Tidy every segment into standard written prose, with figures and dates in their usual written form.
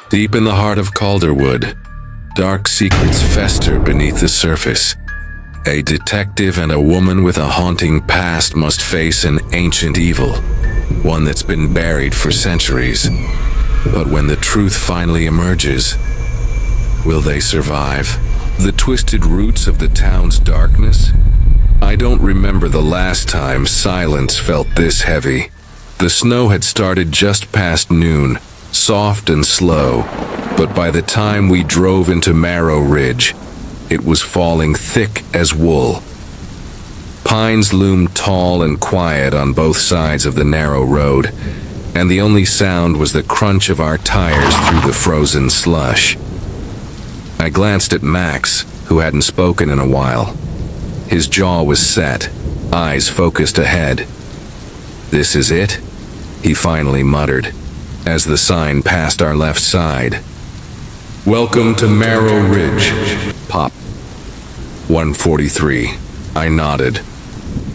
Deep in the heart of Calderwood, dark secrets fester beneath the surface. A detective and a woman with a haunting past must face an ancient evil, one that's been buried for centuries. But when the truth finally emerges, will they survive? The twisted roots of the town's darkness? I don't remember the last time silence felt this heavy. The snow had started just past noon, soft and slow, but by the time we drove into Marrow Ridge, it was falling thick as wool. Pines loomed tall and quiet on both sides of the narrow road, and the only sound was the crunch of our tires through the frozen slush. I glanced at Max, who hadn't spoken in a while. His jaw was set, eyes focused ahead. "This is it?" he finally muttered, as the sign passed our left side. "Welcome to Marrow Ridge." Pop. 143. I nodded.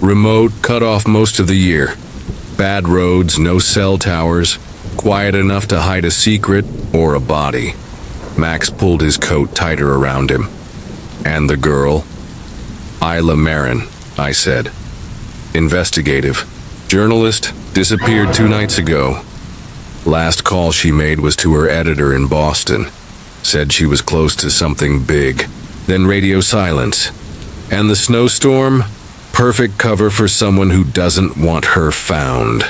Remote, cut off most of the year. Bad roads, no cell towers. Quiet enough to hide a secret or a body. Max pulled his coat tighter around him. "And the girl?" "Isla Marin," I said. "Investigative. Journalist, disappeared 2 nights ago. Last call she made was to her editor in Boston. Said she was close to something big. Then radio silence. And the snowstorm? Perfect cover for someone who doesn't want her found."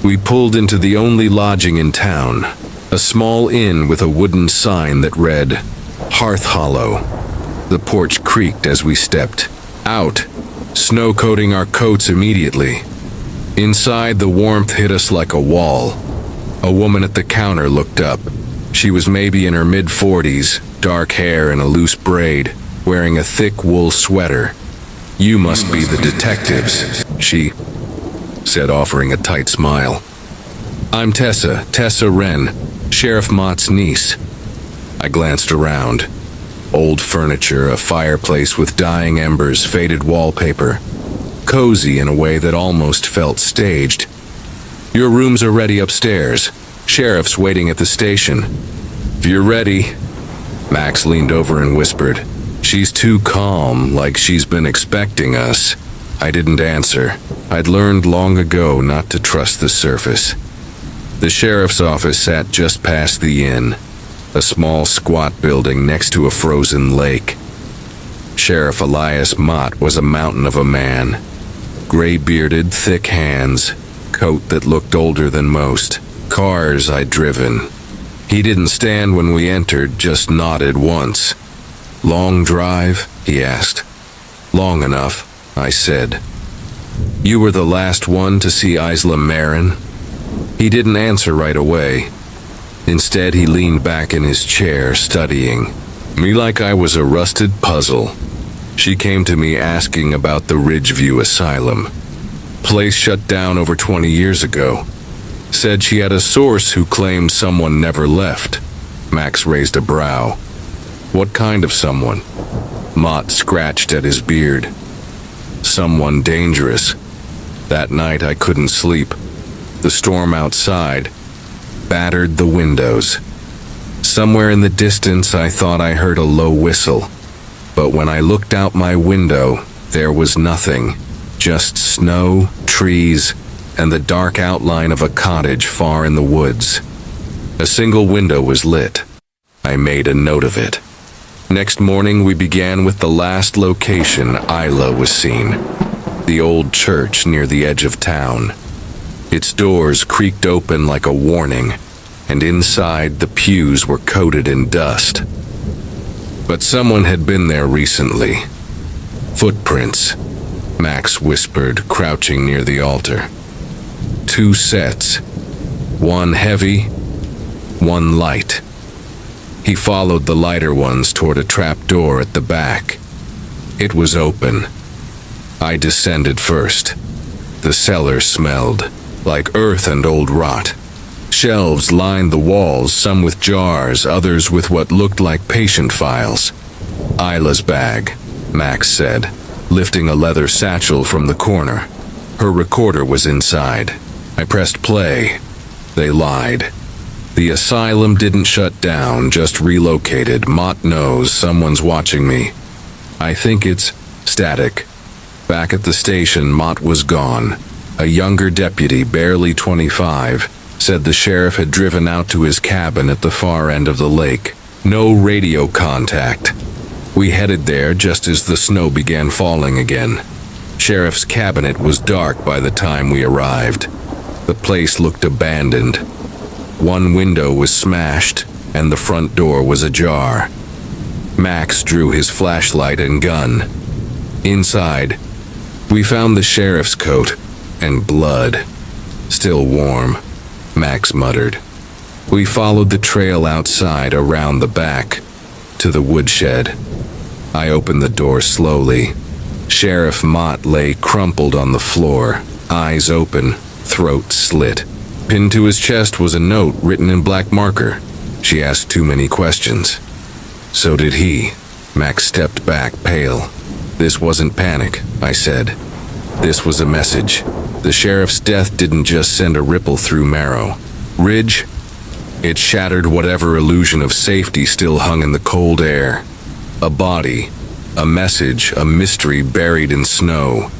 We pulled into the only lodging in town, a small inn with a wooden sign that read, "Hearth Hollow." The porch creaked as we stepped out, snow coating our coats immediately. Inside, the warmth hit us like a wall. A woman at the counter looked up. She was maybe in her mid-40s, dark hair in a loose braid, wearing a thick wool sweater. "You must be the detectives," she said, offering a tight smile. "I'm Tessa Wren, Sheriff Mott's niece." I glanced around. Old furniture, a fireplace with dying embers, faded wallpaper. Cozy in a way that almost felt staged. "Your rooms are ready upstairs. Sheriff's waiting at the station. If you're ready." Max leaned over and whispered, "She's too calm, like she's been expecting us." I didn't answer. I'd learned long ago not to trust the surface. The sheriff's office sat just past the inn, a small squat building next to a frozen lake. Sheriff Elias Mott was a mountain of a man. Gray-bearded, thick hands, coat that looked older than most, cars I'd driven. He didn't stand when we entered, just nodded once. "Long drive?" he asked. "Long enough," I said. "You were the last one to see Isla Marin?" He didn't answer right away. Instead, he leaned back in his chair, studying me like I was a rusted puzzle. "She came to me asking about the Ridgeview Asylum. Place shut down over 20 years ago. Said she had a source who claimed someone never left." Max raised a brow. "What kind of someone?" Mott scratched at his beard. "Someone dangerous. That night I couldn't sleep. The storm outside battered the windows. Somewhere in the distance I thought I heard a low whistle. But when I looked out my window, there was nothing. Just snow, trees, and the dark outline of a cottage far in the woods. A single window was lit. I made a note of it. Next morning we began with the last location Isla was seen. The old church near the edge of town. Its doors creaked open like a warning, and inside the pews were coated in dust. But someone had been there recently. "Footprints," Max whispered, crouching near the altar. "2 sets. One heavy, one light." He followed the lighter ones toward a trap door at the back. It was open. I descended first. The cellar smelled like earth and old rot. Shelves lined the walls, some with jars, others with what looked like patient files. "Isla's bag," Max said, lifting a leather satchel from the corner. Her recorder was inside. I pressed play. They lied. The asylum didn't shut down, just relocated. Mott knows someone's watching me. I think it's static. Back at the station, Mott was gone. A younger deputy, barely 25, said the sheriff had driven out to his cabin at the far end of the lake. No radio contact. We headed there just as the snow began falling again. Sheriff's cabinet was dark by the time we arrived. The place looked abandoned. One window was smashed, and the front door was ajar. Max drew his flashlight and gun. Inside, we found the sheriff's coat and blood. Still warm, Max muttered. We followed the trail outside around the back to the woodshed. I opened the door slowly. Sheriff Mott lay crumpled on the floor, eyes open, throat slit. Pinned to his chest was a note written in black marker. She asked too many questions. So did he. Max stepped back, pale. This wasn't panic, I said. This was a message. The sheriff's death didn't just send a ripple through Marrow Ridge. It shattered whatever illusion of safety still hung in the cold air. A body, a message, a mystery buried in snow.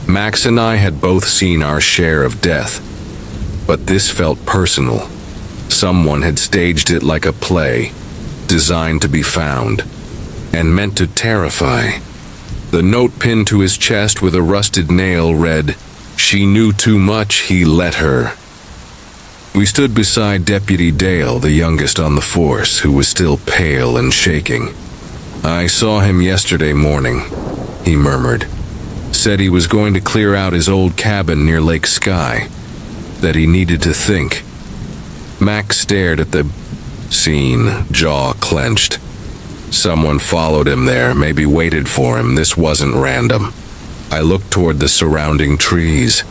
Max and I had both seen our share of death, but this felt personal. Someone had staged it like a play, designed to be found, and meant to terrify. The note pinned to his chest with a rusted nail read, "She knew too much, he let her." We stood beside Deputy Dale, the youngest on the force, who was still pale and shaking. "I saw him yesterday morning," he murmured. "Said he was going to clear out his old cabin near Lake Sky, that he needed to think." Max stared at the scene, jaw clenched. Someone followed him there, maybe waited for him. This wasn't random. I looked toward the surrounding trees.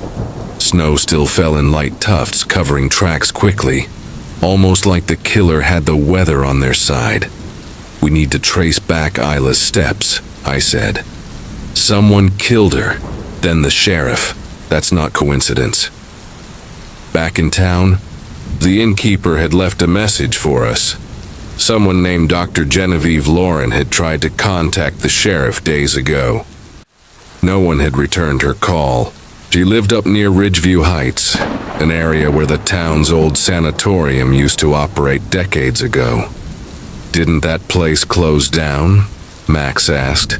Snow still fell in light tufts, covering tracks quickly, almost like the killer had the weather on their side. "We need to trace back Isla's steps," I said. "Someone killed her, then the sheriff. That's not coincidence." Back in town, the innkeeper had left a message for us. Someone named Dr. Genevieve Lauren had tried to contact the sheriff days ago. No one had returned her call. She lived up near Ridgeview Heights, an area where the town's old sanatorium used to operate decades ago. "Didn't that place close down?" Max asked.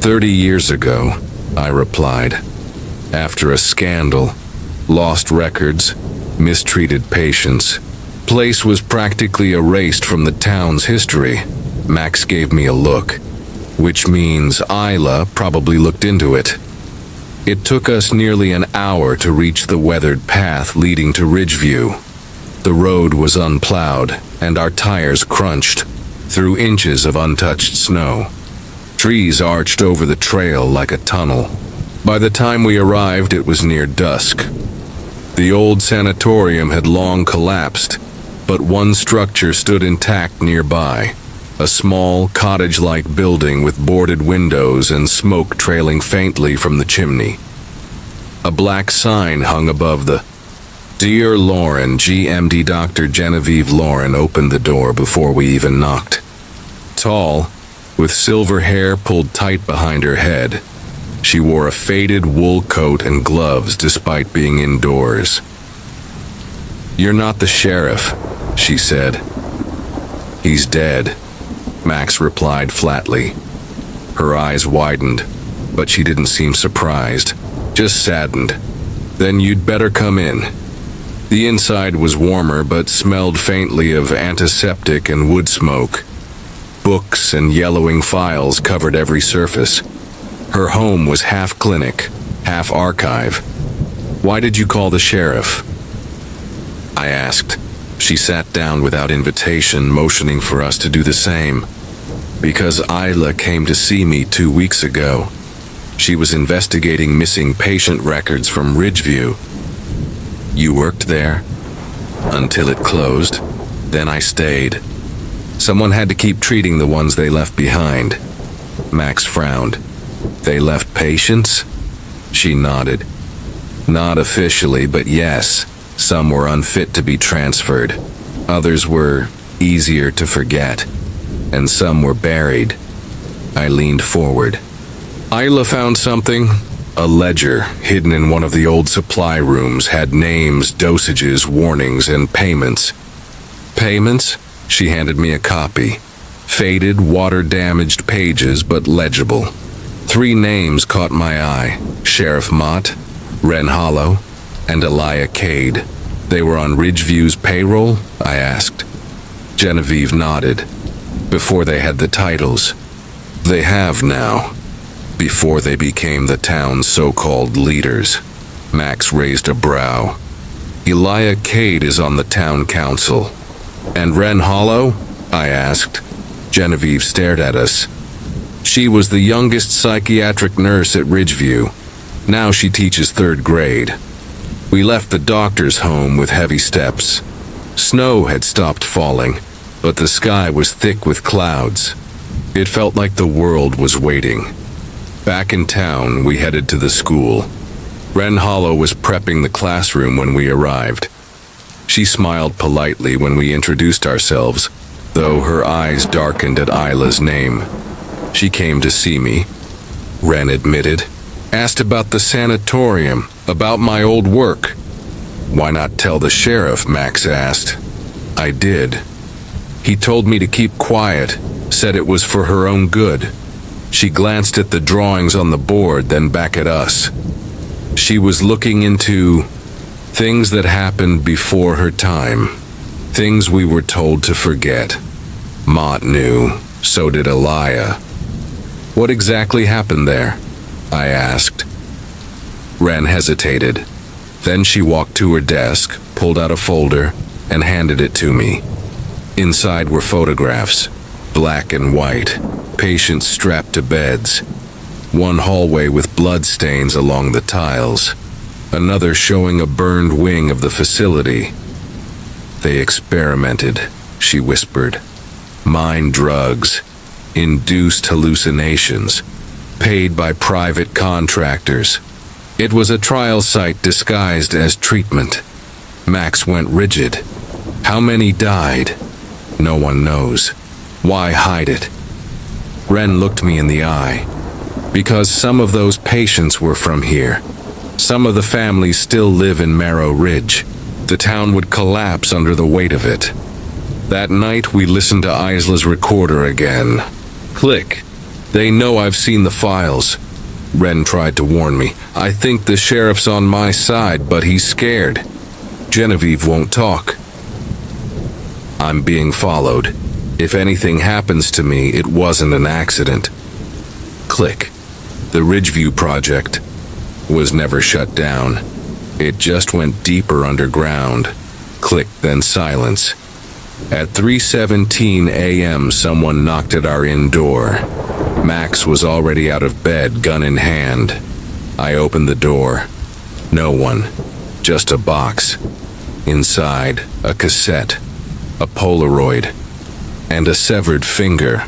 30 years ago, I replied. After a scandal, lost records, mistreated patients. Place was practically erased from the town's history. Max gave me a look, which means Isla probably looked into it. It took us nearly an hour to reach the weathered path leading to Ridgeview. The road was unplowed, and our tires crunched through inches of untouched snow. Trees arched over the trail like a tunnel. By the time we arrived, it was near dusk. The old sanatorium had long collapsed, but one structure stood intact nearby. A small, cottage-like building with boarded windows and smoke trailing faintly from the chimney. A black sign hung above the "Dear Lauren, GMD Dr. Genevieve Lauren" opened the door before we even knocked. Tall, with silver hair pulled tight behind her head, she wore a faded wool coat and gloves despite being indoors. "You're not the sheriff," she said. "He's dead," Max replied flatly. Her eyes widened, but she didn't seem surprised, just saddened. "Then you'd better come in." The inside was warmer but smelled faintly of antiseptic and wood smoke. Books and yellowing files covered every surface. Her home was half clinic, half archive. "Why did you call the sheriff?" I asked. She sat down without invitation, motioning for us to do the same. "Because Isla came to see me 2 weeks ago. She was investigating missing patient records from Ridgeview." "You worked there?" "Until it closed. Then I stayed. Someone had to keep treating the ones they left behind." Max frowned. "They left patients?" She nodded. "Not officially, but yes. Some were unfit to be transferred. Others were easier to forget. And some were buried. I leaned forward. Isla found something. A ledger hidden in one of the old supply rooms had names, dosages, warnings, and payments. Payments? She handed me a copy. Faded, water-damaged pages, but legible. 3 names caught my eye. Sheriff Mott, Ren Hollow, and Elia Cade. They were on Ridgeview's payroll? I asked. Genevieve nodded. Before they had the titles. They have now. Before they became the town's so-called leaders. Max raised a brow. Elia Cade is on the town council. And Ren Hollow? I asked. Genevieve stared at us. She was the youngest psychiatric nurse at Ridgeview. Now she teaches 3rd grade. We left the doctor's home with heavy steps. Snow had stopped falling, but the sky was thick with clouds. It felt like the world was waiting. Back in town, we headed to the school. Ren Hollow was prepping the classroom when we arrived. She smiled politely when we introduced ourselves, though her eyes darkened at Isla's name. She came to see me, Ren admitted. Asked about the sanatorium, about my old work. Why not tell the sheriff, Max asked. I did. He told me to keep quiet, said it was for her own good. She glanced at the drawings on the board, then back at us. She was looking into things that happened before her time. Things we were told to forget. Mott knew, so did Elia. What exactly happened there? I asked. Ren hesitated. Then she walked to her desk, pulled out a folder, and handed it to me. Inside were photographs, black and white, patients strapped to beds. One hallway with bloodstains along the tiles. Another showing a burned wing of the facility. They experimented, she whispered. Mind drugs, induced hallucinations, paid by private contractors. It was a trial site disguised as treatment. Max went rigid. How many died? No one knows. Why hide it? Ren looked me in the eye. Because some of those patients were from here. Some of the families still live in Marrow Ridge. The town would collapse under the weight of it. That night, we listened to Isla's recorder again. Click. They know I've seen the files. Ren tried to warn me. I think the sheriff's on my side, but he's scared. Genevieve won't talk. I'm being followed. If anything happens to me, it wasn't an accident. Click. The Ridgeview project was never shut down. It just went deeper underground. Click, then silence. At 3:17 a.m., someone knocked at our inn door. Max was already out of bed, gun in hand. I opened the door. No one. Just a box. Inside, a cassette, a Polaroid, and a severed finger.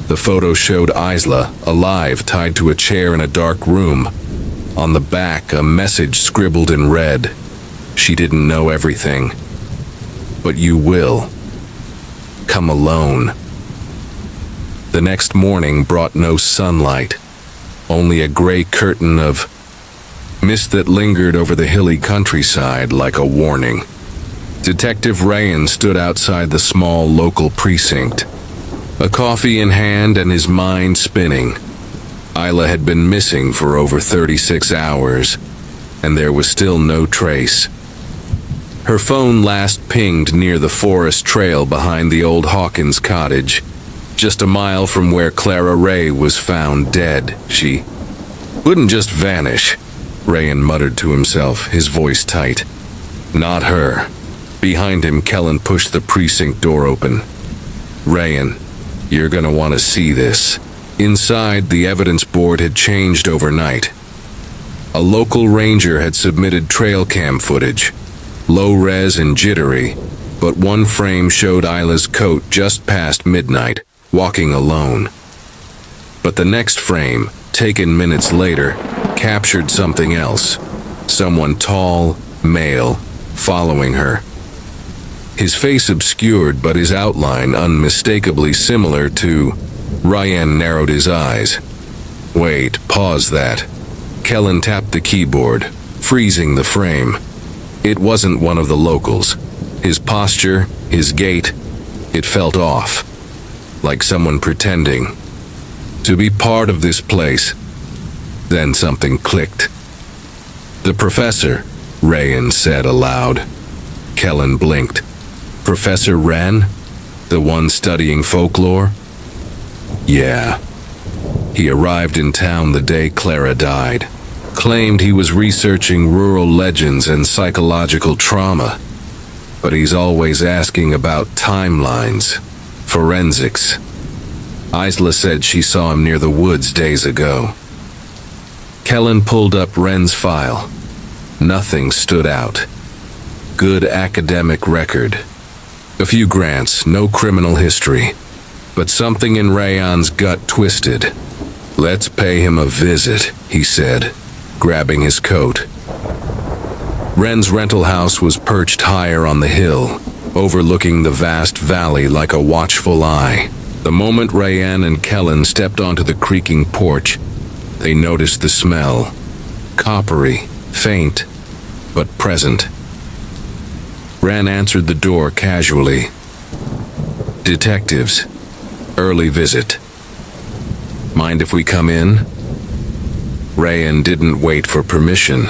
The photo showed Isla, alive, tied to a chair in a dark room. On the back, a message scribbled in red. She didn't know everything. But you will. Come alone. The next morning brought no sunlight, only a gray curtain of mist that lingered over the hilly countryside like a warning. Detective Rayan stood outside the small local precinct, a coffee in hand and his mind spinning. Isla had been missing for over 36 hours, and there was still no trace. Her phone last pinged near the forest trail behind the old Hawkins cottage, just a mile from where Clara Ray was found dead. She wouldn't just vanish, Rayan muttered to himself, his voice tight. Not her. Behind him, Kellen pushed the precinct door open. Rayan, you're gonna want to see this. Inside, the evidence board had changed overnight. A local ranger had submitted trail cam footage, low-res and jittery, but one frame showed Isla's coat just past midnight, walking alone. But the next frame, taken minutes later, captured something else. Someone tall, male, following her. His face obscured, but his outline unmistakably similar to... Ryan narrowed his eyes. Wait, pause that. Kellen tapped the keyboard, freezing the frame. It wasn't one of the locals. His posture, his gait, it felt off. Like someone pretending to be part of this place. Then something clicked. The professor, Ryan said aloud. Kellen blinked. Professor Wren? The one studying folklore? Yeah. He arrived in town the day Clara died. Claimed he was researching rural legends and psychological trauma. But he's always asking about timelines, forensics. Isla said she saw him near the woods days ago. Kellen pulled up Wren's file. Nothing stood out. Good academic record. A few grants, no criminal history. But something in Rayon's gut twisted. Let's pay him a visit, he said, grabbing his coat. Wren's rental house was perched higher on the hill, overlooking the vast valley like a watchful eye. The moment Rayan and Kellen stepped onto the creaking porch, they noticed the smell. Coppery, faint, but present. Ran answered the door casually. Detectives. Early visit. Mind if we come in? Rayan didn't wait for permission.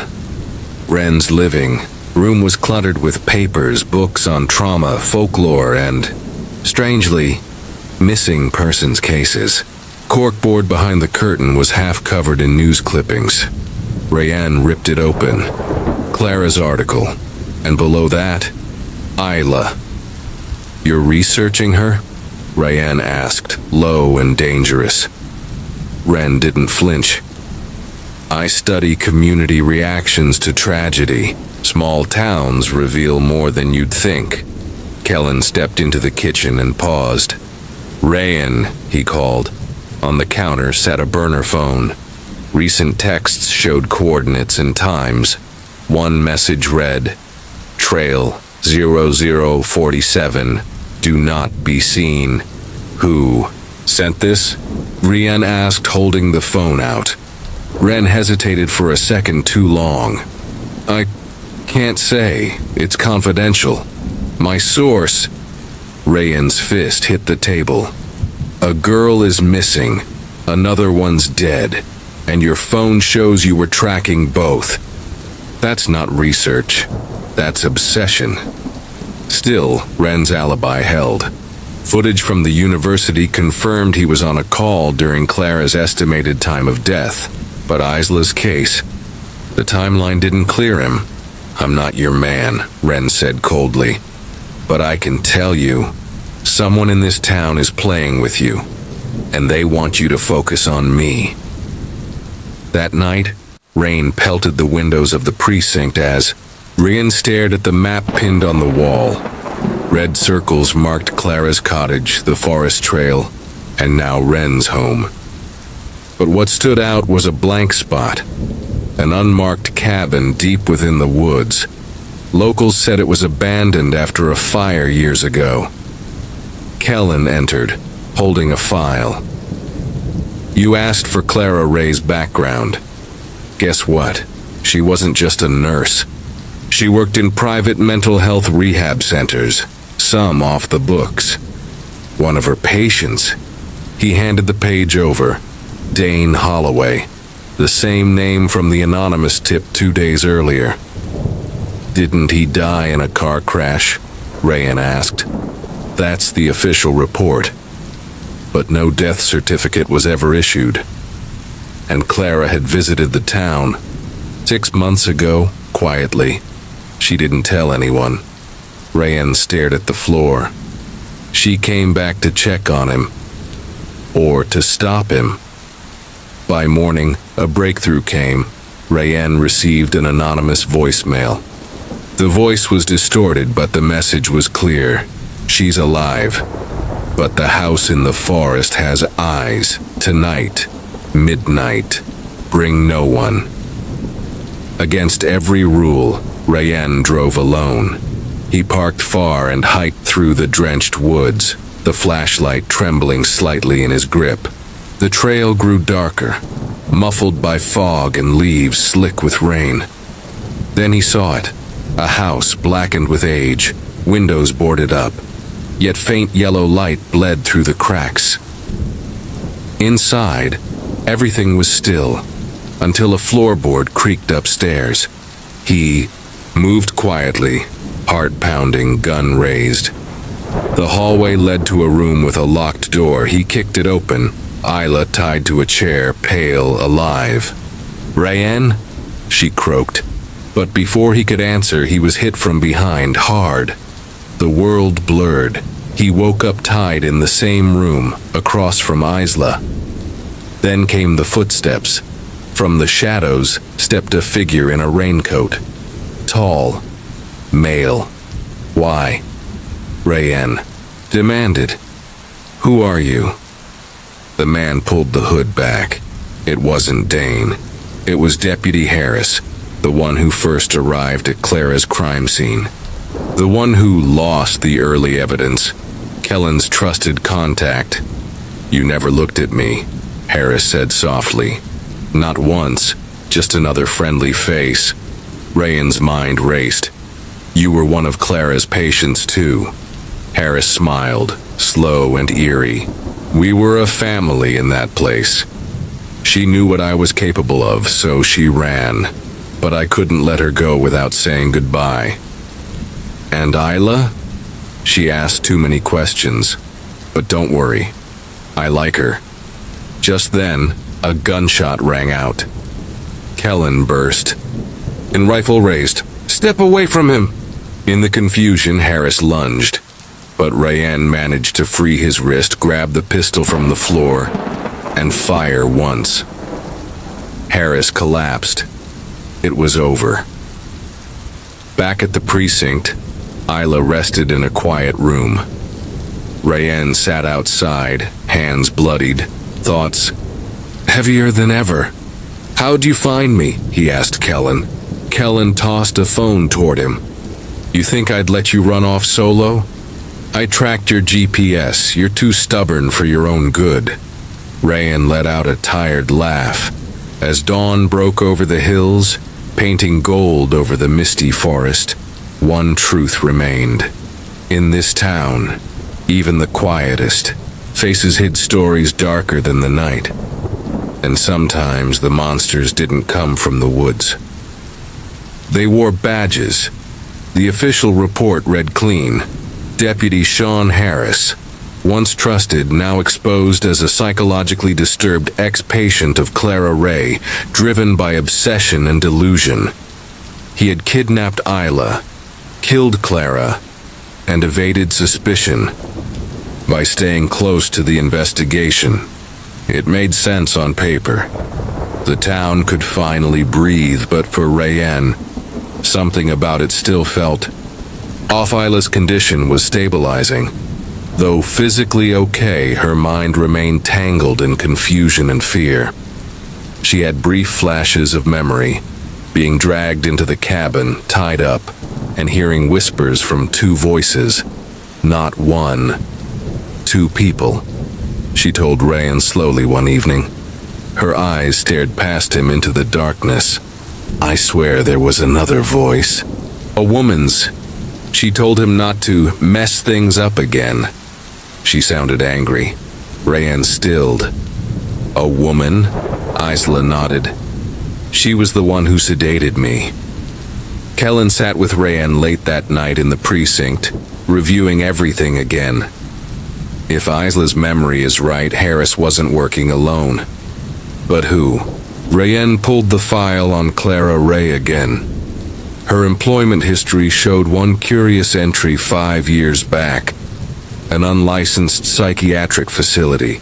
Wren's living room was cluttered with papers, books on trauma, folklore, and, strangely, missing persons cases. Corkboard behind the curtain was half covered in news clippings. Rayan ripped it open. Clara's article. And below that, Isla. You're researching her? Rayan asked, low and dangerous. Wren didn't flinch. I study community reactions to tragedy. Small towns reveal more than you'd think. Kellen stepped into the kitchen and paused. Rayan, he called. On the counter sat a burner phone. Recent texts showed coordinates and times. One message read, Trail 0047. Do not be seen. Who sent this? Rian asked, holding the phone out. Ren hesitated for a second too long. I can't say. It's confidential. My source. Rayan's fist hit the table. A girl is missing. Another one's dead. And your phone shows you were tracking both. That's not research. That's obsession. Still, Ren's alibi held. Footage from the university confirmed he was on a call during Clara's estimated time of death. But Isla's case, the timeline didn't clear him. I'm not your man, Ren said coldly. But I can tell you, someone in this town is playing with you, and they want you to focus on me. That night, rain pelted the windows of the precinct as Rian stared at the map pinned on the wall. Red circles marked Clara's cottage, the forest trail, and now Ren's home. But what stood out was a blank spot, an unmarked cabin deep within the woods. Locals said it was abandoned after a fire years ago. Kellen entered, holding a file. You asked for Clara Ray's background. Guess what? She wasn't just a nurse. She worked in private mental health rehab centers, some off the books. One of her patients. He handed the page over. Dane Holloway, the same name from the anonymous tip 2 days earlier. Didn't he die in a car crash? Rayan asked. That's the official report. But no death certificate was ever issued. And Clara had visited the town 6 months ago, quietly. She didn't tell anyone. Rayan stared at the floor. She came back to check on him. Or to stop him. By morning, a breakthrough came. Rayan received an anonymous voicemail. The voice was distorted, but the message was clear. She's alive. But the house in the forest has eyes. Tonight. Midnight. Bring no one. Against every rule, Rayen drove alone. He parked far and hiked through the drenched woods, the flashlight trembling slightly in his grip. The trail grew darker, muffled by fog and leaves slick with rain. Then he saw it, a house blackened with age, windows boarded up, yet faint yellow light bled through the cracks. Inside, everything was still, until a floorboard creaked upstairs. He moved quietly, heart pounding, gun raised. The hallway led to a room with a locked door. He kicked it open, Isla tied to a chair, pale, alive. "Rayen?" she croaked. But before he could answer, he was hit from behind, hard. The world blurred. He woke up tied in the same room, across from Isla. Then came the footsteps. From the shadows stepped a figure in a raincoat. Tall, male. "Why?" Rayen demanded. "Who are you?" The man pulled the hood back. It wasn't Dane. It was Deputy Harris, the one who first arrived at Clara's crime scene. The one who lost the early evidence, Kellen's trusted contact. "You never looked at me," Harris said softly. Not once, just another friendly face. Rayen's mind raced. "You were one of Clara's patients too." Harris smiled, slow and eerie. "We were a family in that place. She knew what I was capable of, so she ran. But I couldn't let her go without saying goodbye." "And Isla?" She asked too many questions. "But don't worry. I like her." Just then, a gunshot rang out. Kellen burst. And rifle raised. "Step away from him!" In the confusion, Harris lunged. But Rayen managed to free his wrist, grab the pistol from the floor, and fire once. Harris collapsed. It was over. Back at the precinct, Isla rested in a quiet room. Rayen sat outside, hands bloodied, thoughts heavier than ever. "How'd you find me?" he asked Kellen. Kellen tossed a phone toward him. "You think I'd let you run off solo? I tracked your GPS. You're too stubborn for your own good." Rayen let out a tired laugh. As dawn broke over the hills, painting gold over the misty forest, one truth remained. In this town, even the quietest, faces hid stories darker than the night. And sometimes the monsters didn't come from the woods. They wore badges. The official report read clean. Deputy Sean Harris, once trusted, now exposed as a psychologically disturbed ex-patient of Clara Ray, driven by obsession and delusion. He had kidnapped Isla, killed Clara, and evaded suspicion by staying close to the investigation. It made sense on paper. The town could finally breathe, but for Rayen, something about it still felt off. Isla's condition was stabilizing. Though physically okay, her mind remained tangled in confusion and fear. She had brief flashes of memory, being dragged into the cabin, tied up, and hearing whispers from two voices. Not one, two people, she told Rayen slowly one evening. Her eyes stared past him into the darkness. "I swear there was another voice. A woman's." She told him not to mess things up again. She sounded angry. Rayen stilled. "A woman?" Isla nodded. "She was the one who sedated me." Kellen sat with Rayen late that night in the precinct, reviewing everything again. If Isla's memory is right, Harris wasn't working alone. But who? Rayen pulled the file on Clara Ray again. Her employment history showed one curious entry 5 years back. An unlicensed psychiatric facility,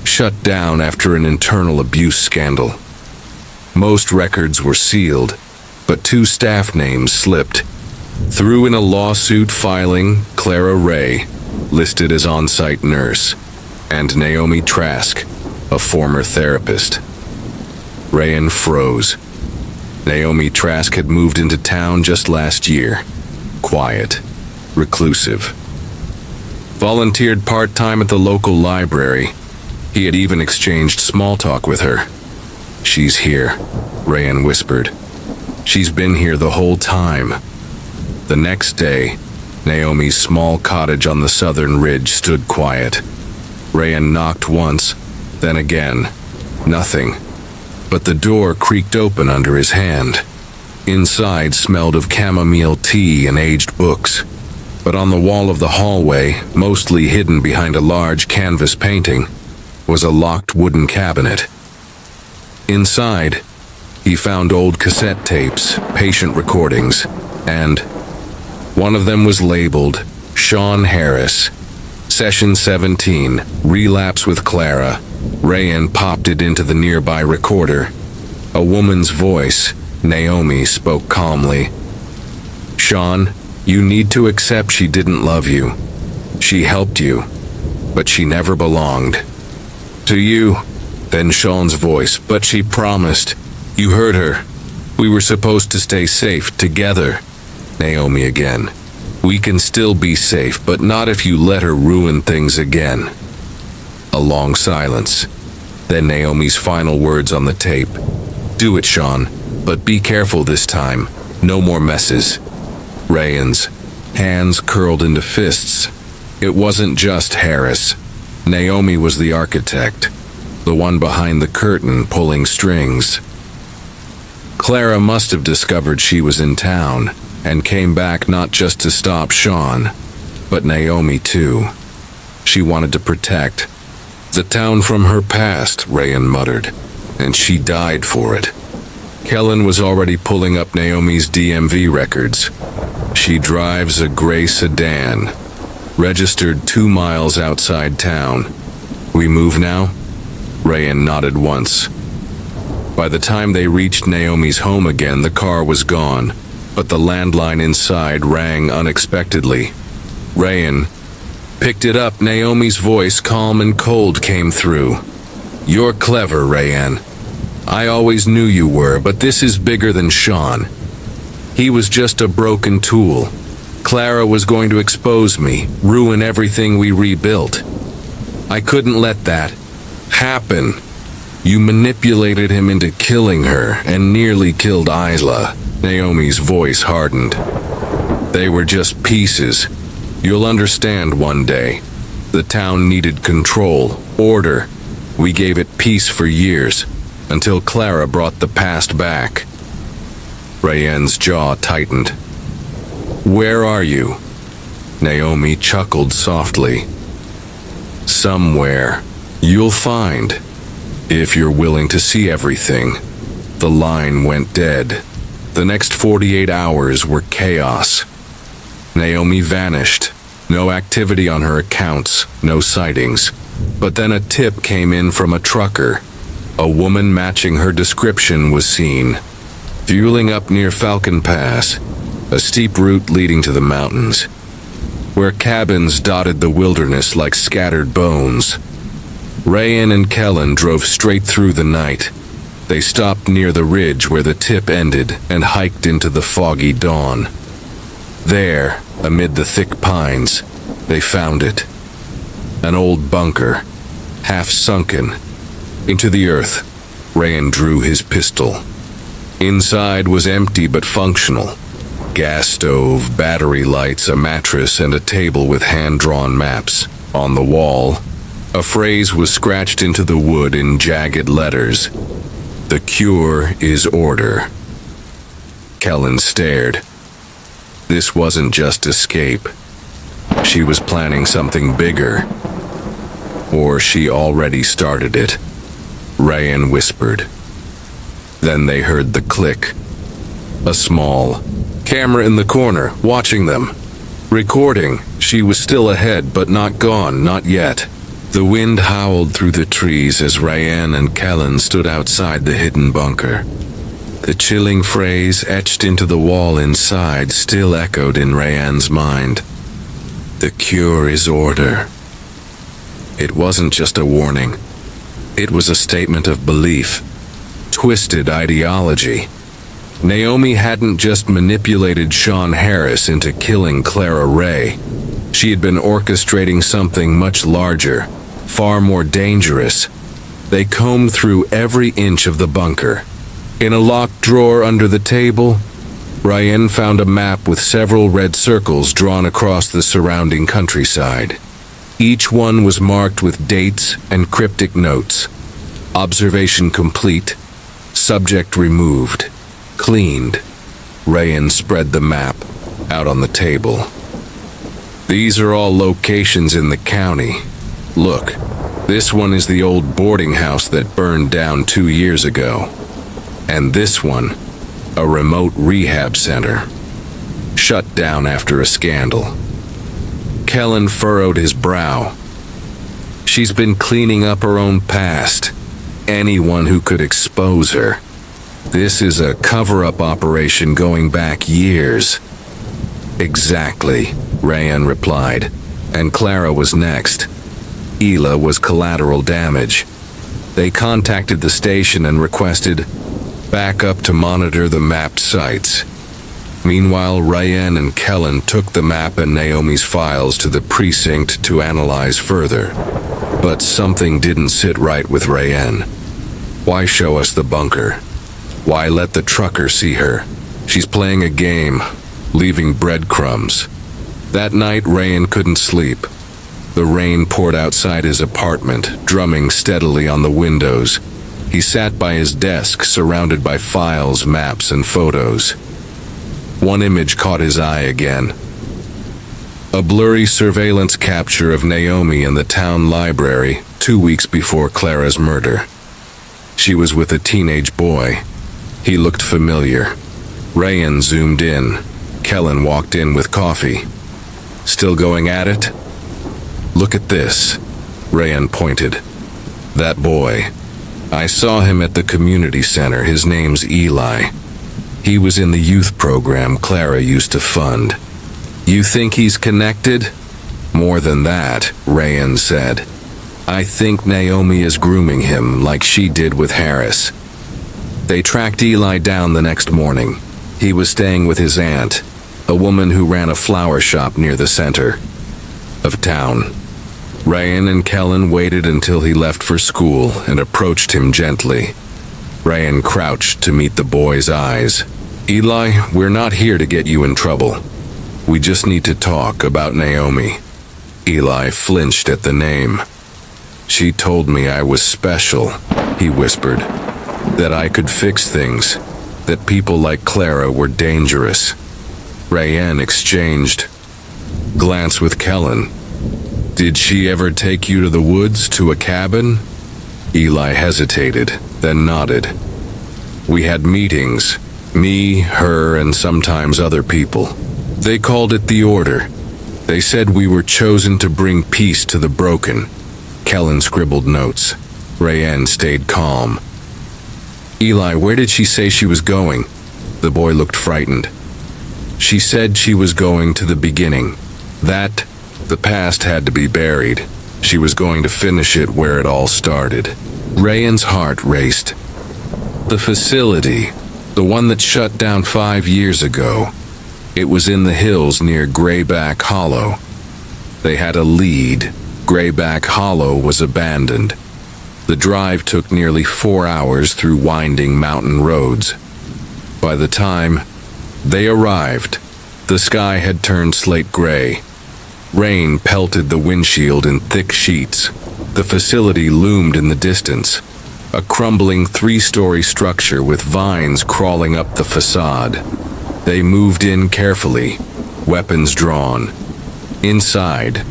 shut down after an internal abuse scandal. Most records were sealed, but 2 staff names slipped. Through in a lawsuit filing, Clara Ray, listed as on-site nurse, and Naomi Trask, a former therapist. Rayen froze. Naomi Trask had moved into town just last year. Quiet, reclusive. Volunteered part-time at the local library. He had even exchanged small talk with her. "She's here," Rayan whispered. "She's been here the whole time." The next day, Naomi's small cottage on the southern ridge stood quiet. Rayan knocked once, then again. Nothing. But the door creaked open under his hand. Inside smelled of chamomile tea and aged books. But on the wall of the hallway, mostly hidden behind a large canvas painting, was a locked wooden cabinet. Inside, he found old cassette tapes, patient recordings, and one of them was labeled Sean Harris, Session 17, Relapse with Clara. Rayan popped it into the nearby recorder. A woman's voice, Naomi, spoke calmly. "Sean, you need to accept she didn't love you. She helped you, but she never belonged to you." Then Sean's voice, "But she promised. You heard her. We were supposed to stay safe together." Naomi again. "We can still be safe, but not if you let her ruin things again." A long silence. Then Naomi's final words on the tape. "Do it, Sean, but be careful this time. No more messes." Rayan's hands curled into fists. It wasn't just Harris. Naomi was the architect, the one behind the curtain pulling strings. Clara must have discovered she was in town and came back not just to stop Sean, but Naomi too. She wanted to protect the town from her past, Rayan muttered, and she died for it. Kellen was already pulling up Naomi's DMV records. She drives a gray sedan, registered 2 miles outside town. "We move now?" Rayan nodded once. By the time they reached Naomi's home again, the car was gone, but the landline inside rang unexpectedly. Rayan picked it up. Naomi's voice, calm and cold, came through. "You're clever, Rayan. I always knew you were, but this is bigger than Sean. He was just a broken tool. Clara was going to expose me, ruin everything we rebuilt. I couldn't let that happen. You manipulated him into killing her and nearly killed Isla." Naomi's voice hardened. "They were just pieces. You'll understand one day. The town needed control, order. We gave it peace for years, until Clara brought the past back." Rayan's jaw tightened. "Where are you?" Naomi chuckled softly. "Somewhere. You'll find, if you're willing to see everything." The line went dead. The next 48 hours were chaos. Naomi vanished. No activity on her accounts, no sightings. But then a tip came in from a trucker. A woman matching her description was seen, fueling up near Falcon Pass, a steep route leading to the mountains, where cabins dotted the wilderness like scattered bones. Rayan and Kellen drove straight through the night. They stopped near the ridge where the tip ended and hiked into the foggy dawn. There, amid the thick pines, they found it. An old bunker, half sunken into the earth. Rayan drew his pistol. Inside was empty but functional. Gas stove, battery lights, a mattress, and a table with hand-drawn maps. On the wall, a phrase was scratched into the wood in jagged letters. "The cure is order." Kellen stared. This wasn't just escape. She was planning something bigger. Or she already started it. Rayan whispered. Then they heard the click. A small camera in the corner, watching them. Recording. She was still ahead, but not gone, not yet. The wind howled through the trees as Rayan and Kellen stood outside the hidden bunker. The chilling phrase etched into the wall inside still echoed in Rayan's mind. The cure is order. It wasn't just a warning. It was a statement of belief. Twisted ideology. Naomi hadn't just manipulated Sean Harris into killing Clara Ray. She had been orchestrating something much larger, far more dangerous. They combed through every inch of the bunker. In a locked drawer under the table, Ryan found a map with several red circles drawn across the surrounding countryside. Each one was marked with dates and cryptic notes. Observation complete. Subject removed. Cleaned. Ryan spread the map out on the table. These are all locations in the county. Look, this one is the old boarding house that burned down 2 years ago. And this one, a remote rehab center. Shut down after a scandal. Kellen furrowed his brow. She's been cleaning up her own past. Anyone who could expose her. This is a cover-up operation going back years. Exactly, Ryan replied. And Clara was next. Ela was collateral damage. They contacted the station and requested backup to monitor the mapped sites. Meanwhile, Ryan and Kellen took the map and Naomi's files to the precinct to analyze further. But something didn't sit right with Ryan. Why show us the bunker? Why let the trucker see her? She's playing a game, leaving breadcrumbs. That night, Ryan couldn't sleep. The rain poured outside his apartment, drumming steadily on the windows. He sat by his desk, surrounded by files, maps, and photos. One image caught his eye again. A blurry surveillance capture of Naomi in the town library 2 weeks before Clara's murder. She was with a teenage boy. He looked familiar. Ryan zoomed in. Kellen walked in with coffee. Still going at it? Look at this. Ryan pointed. That boy. I saw him at the community center. His name's Eli. He was in the youth program Clara used to fund. You think he's connected? More than that, Ryan said. I think Naomi is grooming him like she did with Harris. They tracked Eli down the next morning. He was staying with his aunt, a woman who ran a flower shop near the center of town. Ryan and Kellen waited until he left for school and approached him gently. Ryan crouched to meet the boy's eyes. Eli, we're not here to get you in trouble. We just need to talk about Naomi. Eli flinched at the name. She told me I was special, he whispered. That I could fix things. That people like Clara were dangerous. Ryan exchanged glance with Kellen. Did she ever take you to the woods, to a cabin? Eli hesitated, then nodded. We had meetings. Me, her, and sometimes other people. They called it the Order. They said we were chosen to bring peace to the broken. Kellen scribbled notes. Ryan stayed calm. Eli, where did she say she was going? The boy looked frightened. She said she was going to the beginning. That, the past had to be buried. She was going to finish it where it all started. Ryan's heart raced. The facility, the one that shut down 5 years ago. It was in the hills near Grayback Hollow. They had a lead. Grayback Hollow was abandoned. The drive took nearly 4 hours through winding mountain roads. By the time they arrived, the sky had turned slate gray. Rain pelted the windshield in thick sheets. The facility loomed in the distance, a crumbling 3-story structure with vines crawling up the facade. They moved in carefully, weapons drawn. Inside,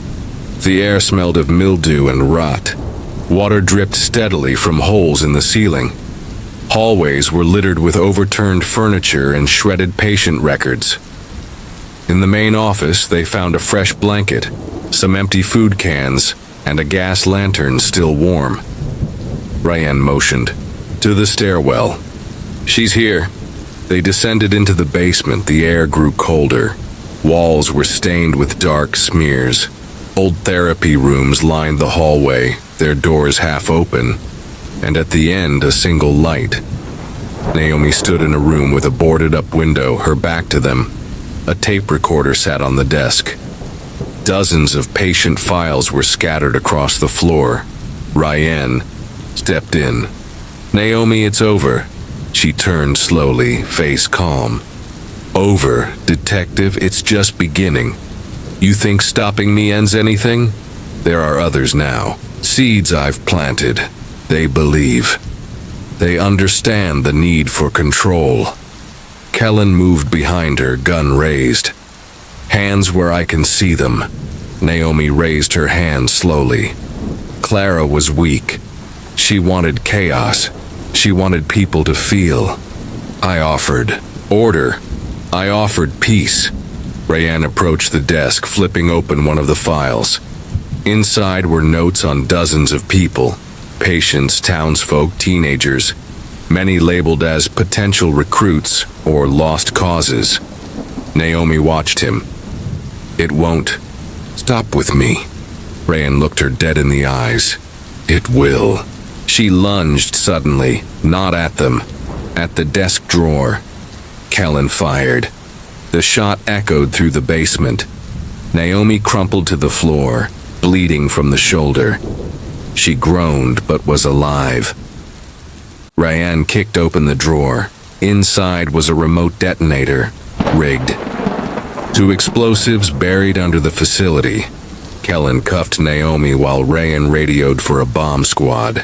the air smelled of mildew and rot. Water dripped steadily from holes in the ceiling. Hallways were littered with overturned furniture and shredded patient records. In the main office, they found a fresh blanket, some empty food cans, and a gas lantern still warm. Ryan motioned. To the stairwell. She's here. They descended into the basement. The air grew colder. Walls were stained with dark smears. Old therapy rooms lined the hallway, their doors half open, and at the end a single light. Naomi stood in a room with a boarded-up window, her back to them. A tape recorder sat on the desk. Dozens of patient files were scattered across the floor. Ryan stepped in. "Naomi, it's over." She turned slowly, face calm. "Over, detective, it's just beginning. You think stopping me ends anything? There are others now. Seeds I've planted. They believe. They understand the need for control." Kellen moved behind her, gun raised. "Hands where I can see them." Naomi raised her hand slowly. Clara was weak. She wanted chaos. She wanted people to feel. I offered order. I offered peace. Ryan approached the desk, flipping open one of the files. Inside were notes on dozens of people, patients, townsfolk, teenagers, many labeled as potential recruits or lost causes. Naomi watched him. "It won't stop with me." Ryan looked her dead in the eyes. "It will." She lunged suddenly, not at them, at the desk drawer. Kellen fired. The shot echoed through the basement. Naomi crumpled to the floor, bleeding from the shoulder. She groaned but was alive. Ryan kicked open the drawer. Inside was a remote detonator, rigged. 2 explosives buried under the facility. Kellen cuffed Naomi while Ryan radioed for a bomb squad.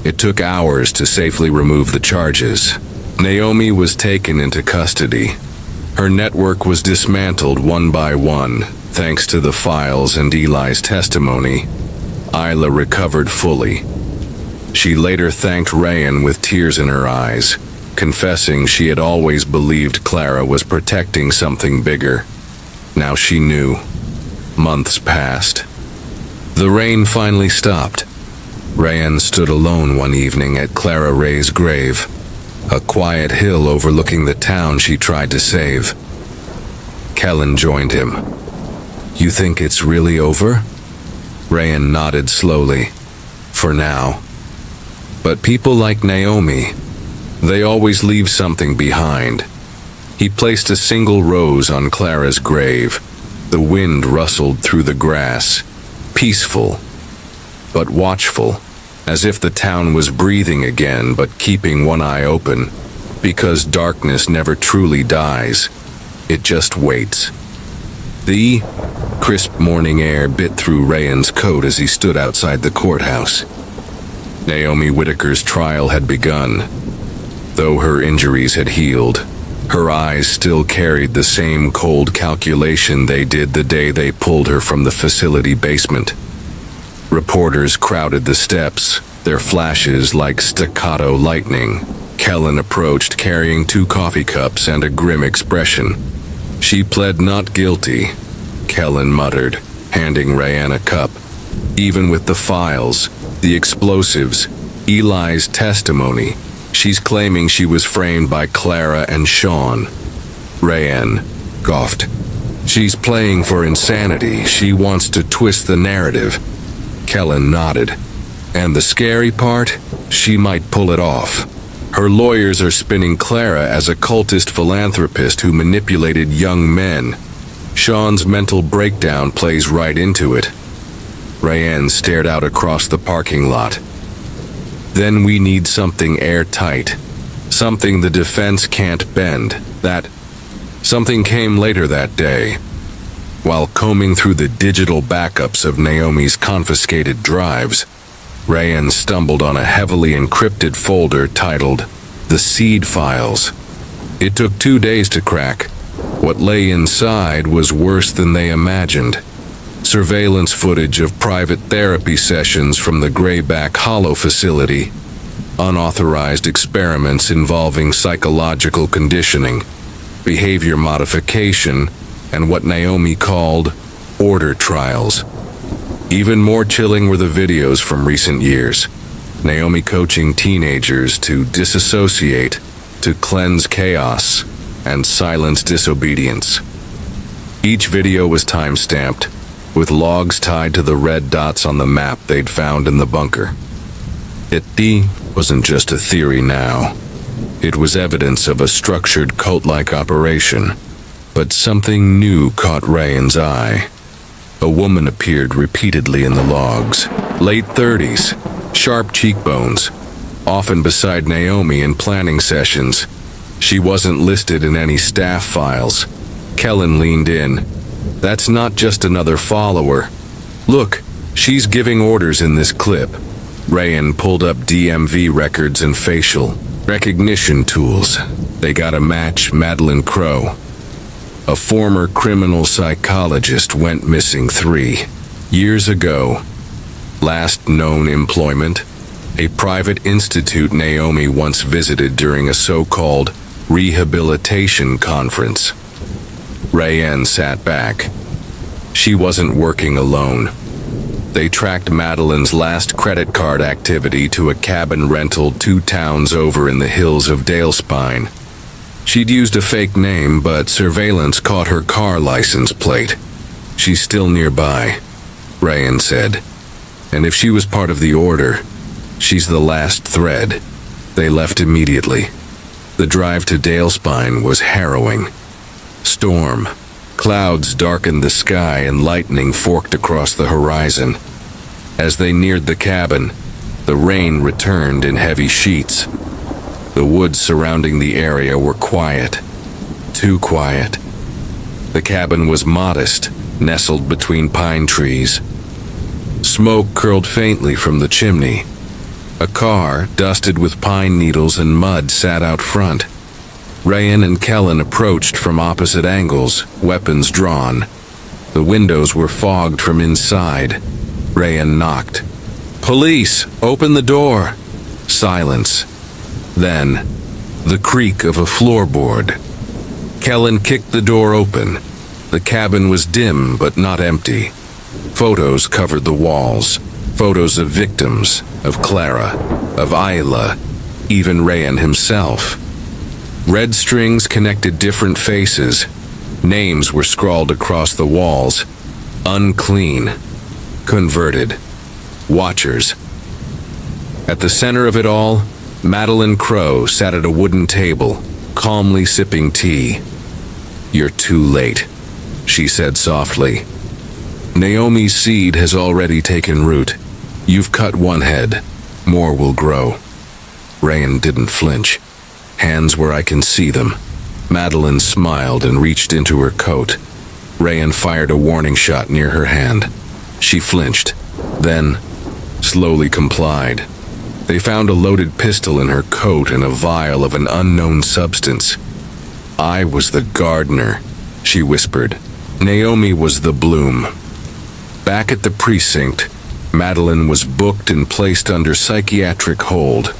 It took hours to safely remove the charges. Naomi was taken into custody. Her network was dismantled one by one, thanks to the files and Eli's testimony. Isla recovered fully. She later thanked Ryan with tears in her eyes, confessing she had always believed Clara was protecting something bigger. Now she knew. Months passed. The rain finally stopped. Ryan stood alone one evening at Clara Ray's grave, a quiet hill overlooking the town she tried to save. Kellen joined him. "You think it's really over?" Ryan nodded slowly. "For now. But people like Naomi, they always leave something behind." He placed a single rose on Clara's grave. The wind rustled through the grass, peaceful, but watchful, as if the town was breathing again but keeping one eye open, because darkness never truly dies. It just waits. The crisp morning air bit through Ryan's coat as he stood outside the courthouse. Naomi Whitaker's trial had begun. Though her injuries had healed, her eyes still carried the same cold calculation they did the day they pulled her from the facility basement. Reporters crowded the steps, their flashes like staccato lightning. Kellen approached carrying 2 coffee cups and a grim expression. "She pled not guilty," Kellen muttered, handing Ryan a cup. "Even with the files, the explosives, Eli's testimony, she's claiming she was framed by Clara and Sean." Ryan coughed. "She's playing for insanity. She wants to twist the narrative." Kellen nodded. "And the scary part? She might pull it off. Her lawyers are spinning Clara as a cultist philanthropist who manipulated young men. Sean's mental breakdown plays right into it." Ryan stared out across the parking lot. "Then we need something airtight. Something the defense can't bend. Something came later that day. While combing through the digital backups of Naomi's confiscated drives, Ryan stumbled on a heavily encrypted folder titled The Seed Files. It took 2 days to crack. What lay inside was worse than they imagined. Surveillance footage of private therapy sessions from the Grayback Hollow facility, unauthorized experiments involving psychological conditioning, behavior modification, and what Naomi called order trials. Even more chilling were the videos from recent years. Naomi coaching teenagers to disassociate, to cleanse chaos, and silence disobedience. Each video was time-stamped, with logs tied to the red dots on the map they'd found in the bunker. It wasn't just a theory now. It was evidence of a structured cult-like operation. But something new caught Ryan's eye. A woman appeared repeatedly in the logs. Late 30s, sharp cheekbones, often beside Naomi in planning sessions. She wasn't listed in any staff files. Kellen leaned in. That's not just another follower. Look, she's giving orders in this clip. Ryan pulled up DMV records and facial recognition tools. They got a match Madeleine Crowe. A former criminal psychologist went missing 3 years ago. Last known employment, a private institute Naomi once visited during a so-called rehabilitation conference. Rayanne sat back. She wasn't working alone. They tracked Madeleine's last credit card activity to a cabin rental 2 towns over in the hills of Dalespine. She'd used a fake name, but surveillance caught her car license plate. She's still nearby, Ryan said. And if she was part of the order, she's the last thread. They left immediately. The drive to Dalespine was harrowing. Storm. Clouds darkened the sky and lightning forked across the horizon. As they neared the cabin, the rain returned in heavy sheets. The woods surrounding the area were quiet. Too quiet. The cabin was modest, nestled between pine trees. Smoke curled faintly from the chimney. A car, dusted with pine needles and mud, sat out front. Ryan and Kellen approached from opposite angles, weapons drawn. The windows were fogged from inside. Ryan knocked. "Police! Open the door!" Silence. Then, the creak of a floorboard. Kellen kicked the door open. The cabin was dim but not empty. Photos covered the walls. Photos of victims, of Clara, of Ayla, even Ryan himself. Red strings connected different faces. Names were scrawled across the walls. Unclean. Converted. Watchers. At the center of it all, Madeleine Crowe sat at a wooden table, calmly sipping tea. "You're too late," she said softly. "Naomi's seed has already taken root. You've cut one head. More will grow." Ryan didn't flinch. "Hands where I can see them." Madeleine smiled and reached into her coat. Ryan fired a warning shot near her hand. She flinched, then slowly complied. They found a loaded pistol in her coat and a vial of an unknown substance. "I was the gardener," she whispered. "Naomi was the bloom." Back at the precinct, Madeleine was booked and placed under psychiatric hold.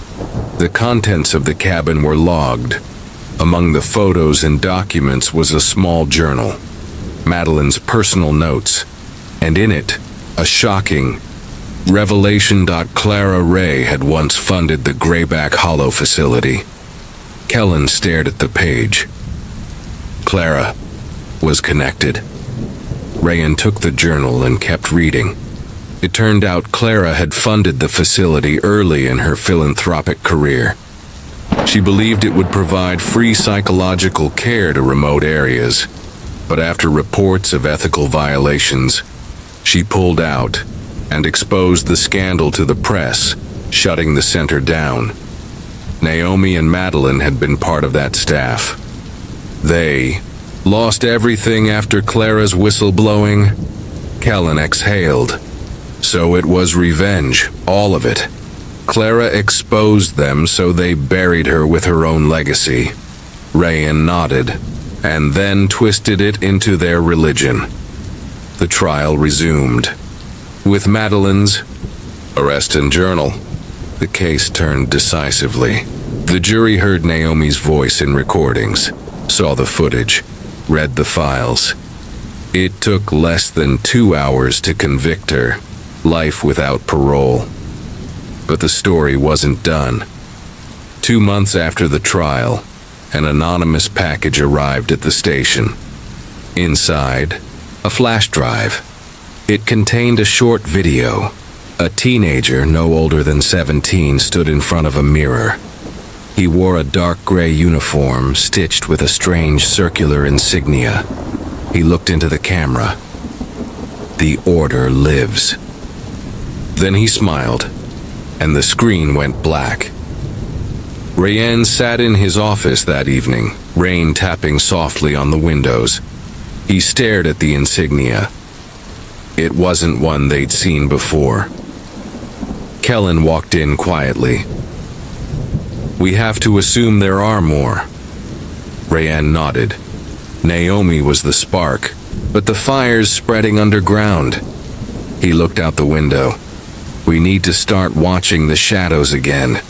The contents of the cabin were logged. Among the photos and documents was a small journal, Madeleine's personal notes, and in it, a shocking revelation. Clara Ray had once funded the Grayback Hollow facility. Kellen stared at the page. Clara was connected. Ryan took the journal and kept reading. It turned out Clara had funded the facility early in her philanthropic career. She believed it would provide free psychological care to remote areas, but after reports of ethical violations, she pulled out and exposed the scandal to the press, shutting the center down. Naomi and Madeleine had been part of that staff. They lost everything after Clara's whistleblowing. Kellen exhaled. So it was revenge, all of it. Clara exposed them, so they buried her with her own legacy. Ryan nodded, and then twisted it into their religion. The trial resumed. With Madeleine's arrest and journal, the case turned decisively. The jury heard Naomi's voice in recordings, saw the footage, read the files. It took less than 2 hours to convict her, life without parole. But the story wasn't done. 2 months after the trial, an anonymous package arrived at the station. Inside, a flash drive. It contained a short video. A teenager, no older than 17, stood in front of a mirror. He wore a dark gray uniform stitched with a strange circular insignia. He looked into the camera. "The order lives." Then he smiled, and the screen went black. Rayanne sat in his office that evening, rain tapping softly on the windows. He stared at the insignia. It wasn't one they'd seen before. Kellen walked in quietly. "We have to assume there are more." Rayanne nodded. Naomi was the spark, but the fire's spreading underground. He looked out the window. "We need to start watching the shadows again."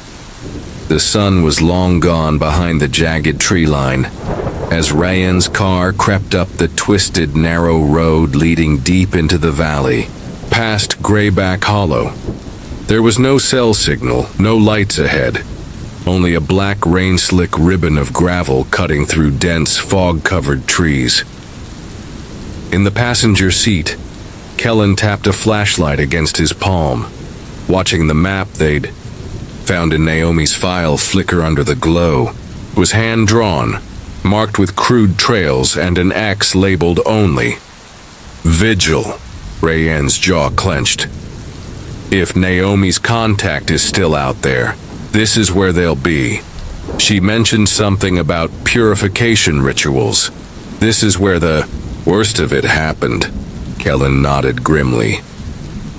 The sun was long gone behind the jagged tree line. As Rayanne's car crept up the twisted, narrow road leading deep into the valley, past Grayback Hollow. There was no cell signal, no lights ahead. Only a black rain-slick ribbon of gravel cutting through dense, fog-covered trees. In the passenger seat, Kellen tapped a flashlight against his palm, watching the map they'd found in Naomi's file flicker under the glow. It was hand-drawn, marked with crude trails and an X labeled only. Vigil. Rayanne's jaw clenched. If Naomi's contact is still out there, this is where they'll be. She mentioned something about purification rituals. This is where the worst of it happened. Kellen nodded grimly.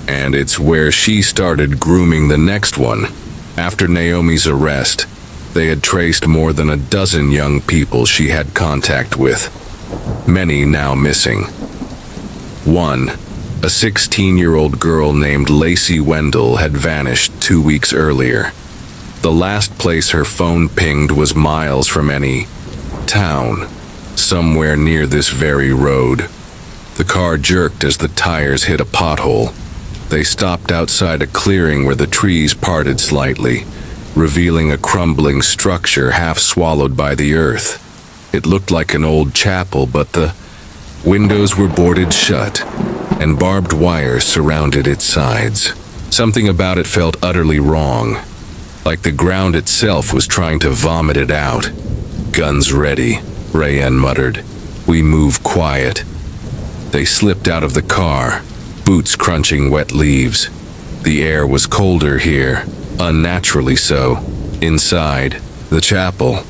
And it's where she started grooming the next one. After Naomi's arrest, they had traced more than a dozen young people she had contact with, many now missing. One, a 16-year-old girl named Lacey Wendell, had vanished 2 weeks earlier. The last place her phone pinged was miles from any town, somewhere near this very road. The car jerked as the tires hit a pothole. They stopped outside a clearing where the trees parted slightly, revealing a crumbling structure half swallowed by the earth. It looked like an old chapel, but the windows were boarded shut, and barbed wire surrounded its sides. Something about it felt utterly wrong, like the ground itself was trying to vomit it out. "Guns ready," Rayanne muttered. "We move quiet." They slipped out of the car, boots crunching wet leaves. The air was colder here, unnaturally so. Inside, the chapel.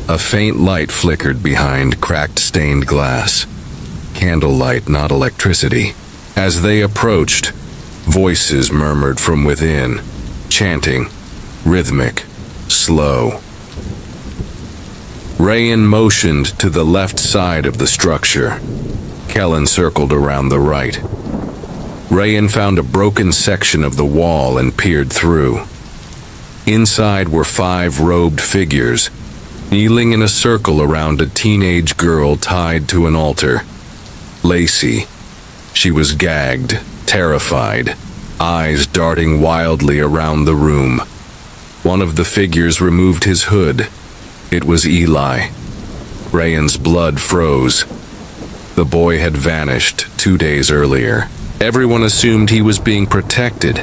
A faint light flickered behind cracked stained glass. Candlelight, not electricity. As they approached, voices murmured from within, chanting, rhythmic, slow. Rayanne motioned to the left side of the structure. Kellen circled around the right. Rayanne found a broken section of the wall and peered through. Inside were 5 robed figures, kneeling in a circle around a teenage girl tied to an altar. Lacey. She was gagged, terrified, eyes darting wildly around the room. One of the figures removed his hood. It was Eli. Rayanne's blood froze. The boy had vanished 2 days earlier. Everyone assumed he was being protected,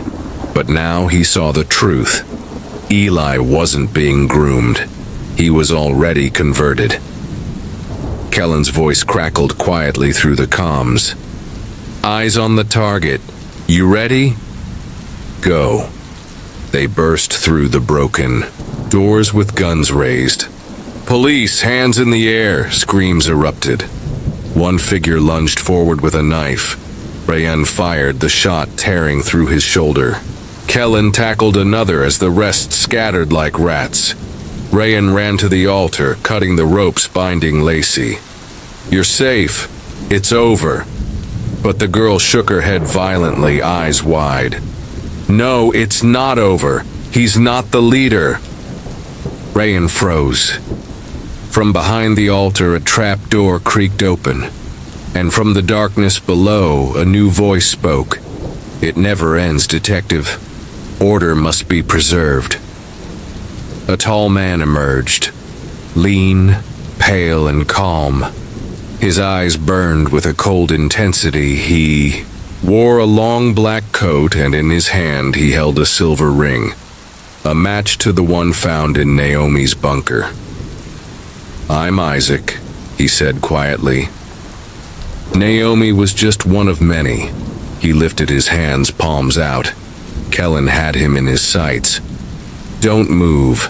but now he saw the truth. Eli wasn't being groomed. He was already converted. Kellen's voice crackled quietly through the comms. "Eyes on the target. You ready? Go." They burst through the broken doors with guns raised. "Police, hands in the air!" Screams erupted. One figure lunged forward with a knife. Rayanne fired, the shot tearing through his shoulder. Kellen tackled another as the rest scattered like rats. Rayanne ran to the altar, cutting the ropes binding Lacey. "You're safe. It's over." But the girl shook her head violently, eyes wide. "No, it's not over. He's not the leader." Rayanne froze. From behind the altar, a trap door creaked open, and from the darkness below, a new voice spoke. "It never ends, Detective. Order must be preserved." A tall man emerged, lean, pale, and calm. His eyes burned with a cold intensity. He wore a long black coat, and in his hand he held a silver ring. a match to the one found in Naomi's bunker. "I'm Isaac," he said quietly. Naomi was just one of many. He lifted his hands, palms out. Kellen had him in his sights. "Don't move."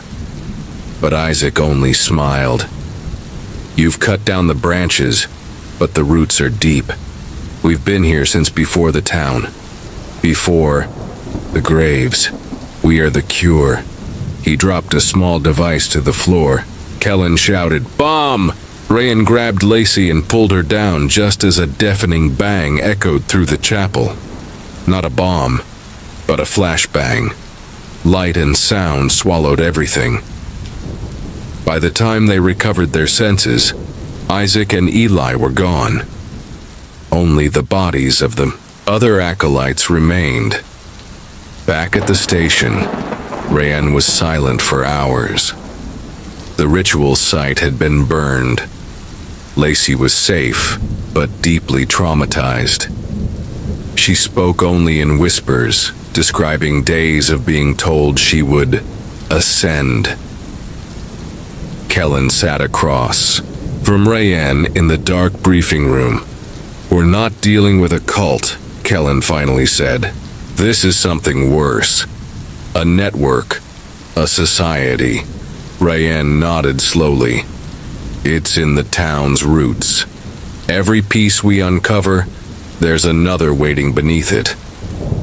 But Isaac only smiled. "You've cut down the branches, but the roots are deep. We've been here since before the town. Before the graves. We are the cure." He dropped a small device to the floor. Kellen shouted, "Bomb!" Rayan grabbed Lacey and pulled her down just as a deafening bang echoed through the chapel. Not a bomb, but a flashbang. Light and sound swallowed everything. By the time they recovered their senses, Isaac and Eli were gone. Only the bodies of the other acolytes remained. Back at the station, Rayan was silent for hours. The ritual site had been burned. Lacey was safe, but deeply traumatized. She spoke only in whispers, describing days of being told she would ascend. Kellen sat across from Rayan in the dark briefing room. "We're not dealing with a cult," Kellen finally said. "This is something worse. A network. A society." Rayan nodded slowly. "It's in the town's roots. Every piece we uncover, there's another waiting beneath it."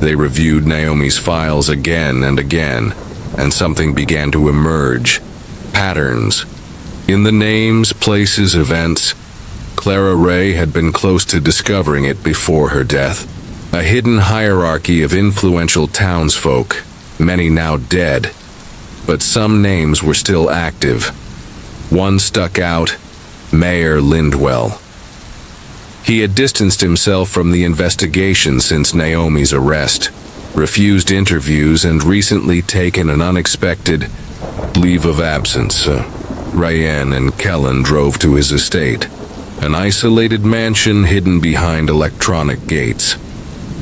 They reviewed Naomi's files again and again, and something began to emerge. Patterns. In the names, places, events. Clara Ray had been close to discovering it before her death. A hidden hierarchy of influential townsfolk, many now dead, but some names were still active. One stuck out, Mayor Lindwell. He had distanced himself from the investigation since Naomi's arrest, refused interviews, and recently taken an unexpected leave of absence. Rayan and Kellen drove to his estate, an isolated mansion hidden behind electronic gates.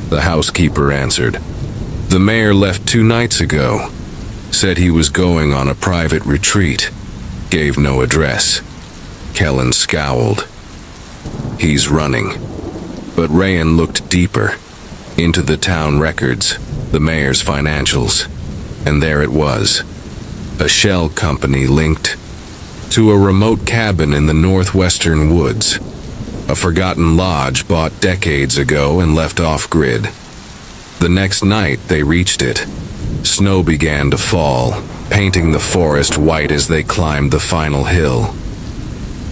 The housekeeper answered. "The mayor left 2 nights ago. Said he was going on a private retreat. Gave no address." Kellen scowled. "He's running." But Rayan looked deeper, into the town records, the mayor's financials, and there it was. A shell company linked to a remote cabin in the northwestern woods. A forgotten lodge bought decades ago and left off-grid. The next night they reached it. Snow began to fall, painting the forest white as they climbed the final hill.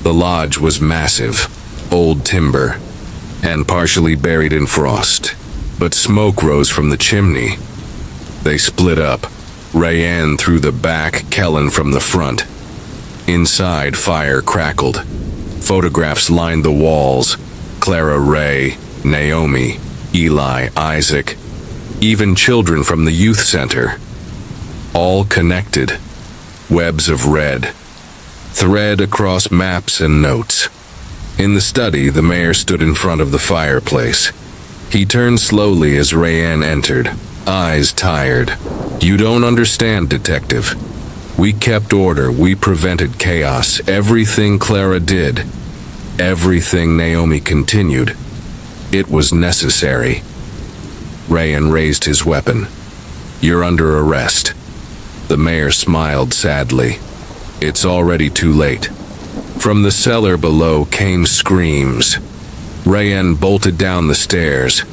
The lodge was massive, old timber, and partially buried in frost, but smoke rose from the chimney. They split up, Rayan through the back, Kellen from the front. Inside, fire crackled. Photographs lined the walls. Clara Ray, Naomi, Eli, Isaac, even children from the youth center. All connected. Webs of red. Thread across maps and notes. In the study, the mayor stood in front of the fireplace. He turned slowly as Rayan entered, eyes tired. "You don't understand, Detective. We kept order, we prevented chaos. Everything Clara did, everything," Naomi continued. "It was necessary." Rayan raised his weapon. "You're under arrest." The mayor smiled sadly. "It's already too late." From the cellar below came screams. Rayan bolted down the stairs.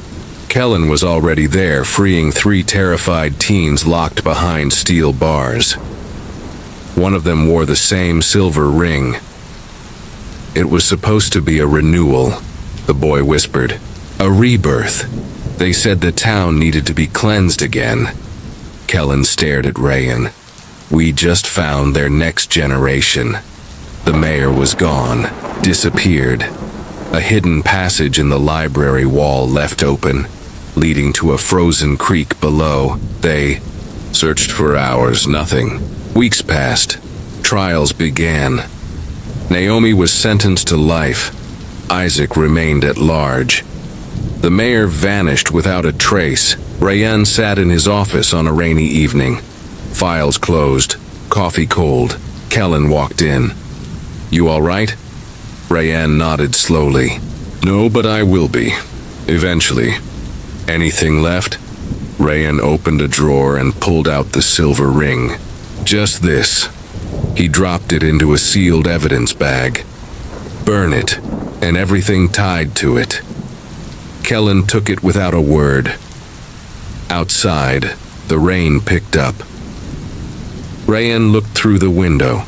Kellen was already there, freeing 3 terrified teens locked behind steel bars. One of them wore the same silver ring. "It was supposed to be a renewal," the boy whispered. "A rebirth. They said the town needed to be cleansed again." Kellen stared at Rayan. "We just found their next generation." The mayor was gone, disappeared. A hidden passage in the library wall left open, leading to a frozen creek below. They searched for hours, nothing. Weeks passed. Trials began. Naomi was sentenced to life. Isaac remained at large. The mayor vanished without a trace. Rayan sat in his office on a rainy evening. Files closed, coffee cold. Kellen walked in. "You all right?" Rayanne nodded slowly. "No, but I will be. Eventually." "Anything left?" Rayanne opened a drawer and pulled out the silver ring. "Just this." He dropped it into a sealed evidence bag. "Burn it, and everything tied to it." Kellen took it without a word. Outside, the rain picked up. Rayanne looked through the window.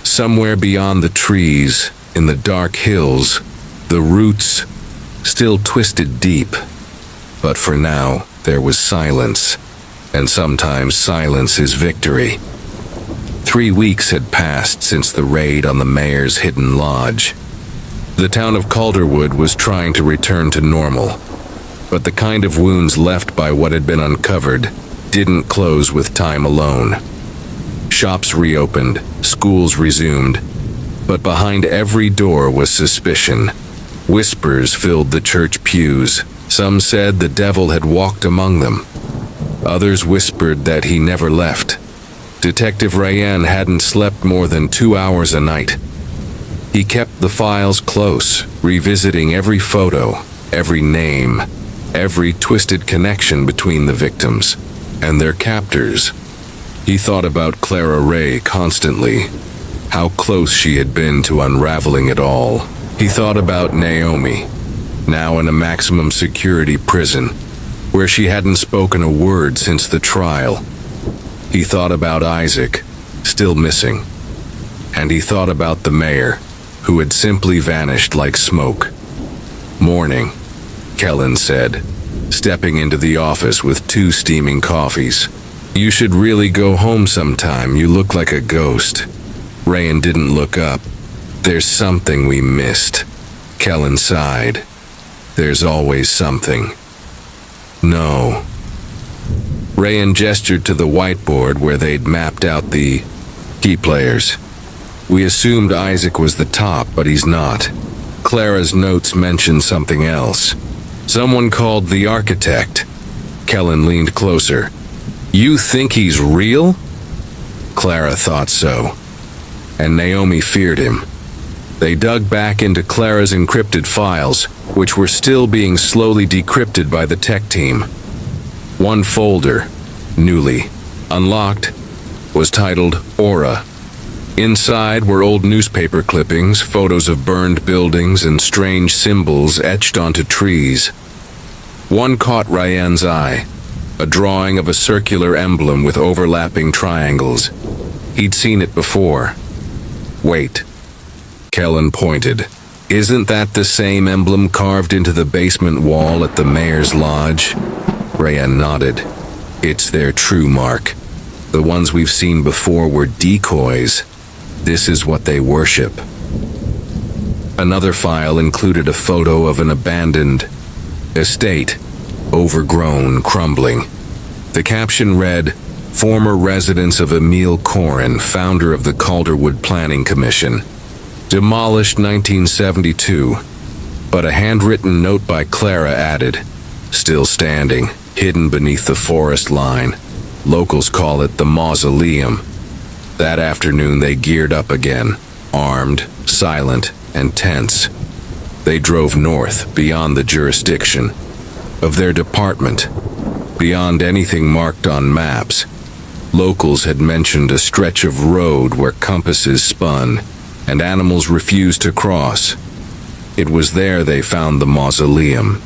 Somewhere beyond the trees, in the dark hills, the roots still twisted deep. But for now, there was silence, and sometimes silence is victory. 3 weeks had passed since the raid on the mayor's hidden lodge. The town of Calderwood was trying to return to normal, but the kind of wounds left by what had been uncovered didn't close with time alone. Shops reopened, schools resumed, but behind every door was suspicion. Whispers filled the church pews. Some said the devil had walked among them. Others whispered that he never left. Detective Rayanne hadn't slept more than 2 hours a night. He kept the files close, revisiting every photo, every name, every twisted connection between the victims and their captors. He thought about Clara Ray constantly, how close she had been to unraveling it all. He thought about Naomi, now in a maximum security prison, where she hadn't spoken a word since the trial. He thought about Isaac, still missing. And he thought about the mayor, who had simply vanished like smoke. "Morning," Kellen said, stepping into the office with 2 steaming coffees. "You should really go home sometime. You look like a ghost." Rayanne didn't look up. "There's something we missed." Kellen sighed. "There's always something." "No." Rayanne gestured to the whiteboard where they'd mapped out the key players. "We assumed Isaac was the top, but he's not. Clara's notes mentioned something else. Someone called the architect." Kellen leaned closer. "You think he's real?" Clara thought so. And Naomi feared him. They dug back into Clara's encrypted files, which were still being slowly decrypted by the tech team. One folder, newly unlocked, was titled Aura. Inside were old newspaper clippings, photos of burned buildings, and strange symbols etched onto trees. One caught Rayanne's eye, a drawing of a circular emblem with overlapping triangles. He'd seen it before. "Wait." Kellen pointed. "Isn't that the same emblem carved into the basement wall at the mayor's lodge?" Rayanne nodded. "It's their true mark. The ones we've seen before were decoys. This is what they worship." Another file included a photo of an abandoned estate, overgrown, crumbling. The caption read, "Former residence of Emile Corin, founder of the Calderwood Planning Commission. Demolished 1972." But a handwritten note by Clara added, "Still standing, hidden beneath the forest line. Locals call it the mausoleum." That afternoon they geared up again, armed, silent, and tense. They drove north, beyond the jurisdiction of their department, beyond anything marked on maps. Locals had mentioned a stretch of road where compasses spun and animals refused to cross. It was there they found the mausoleum.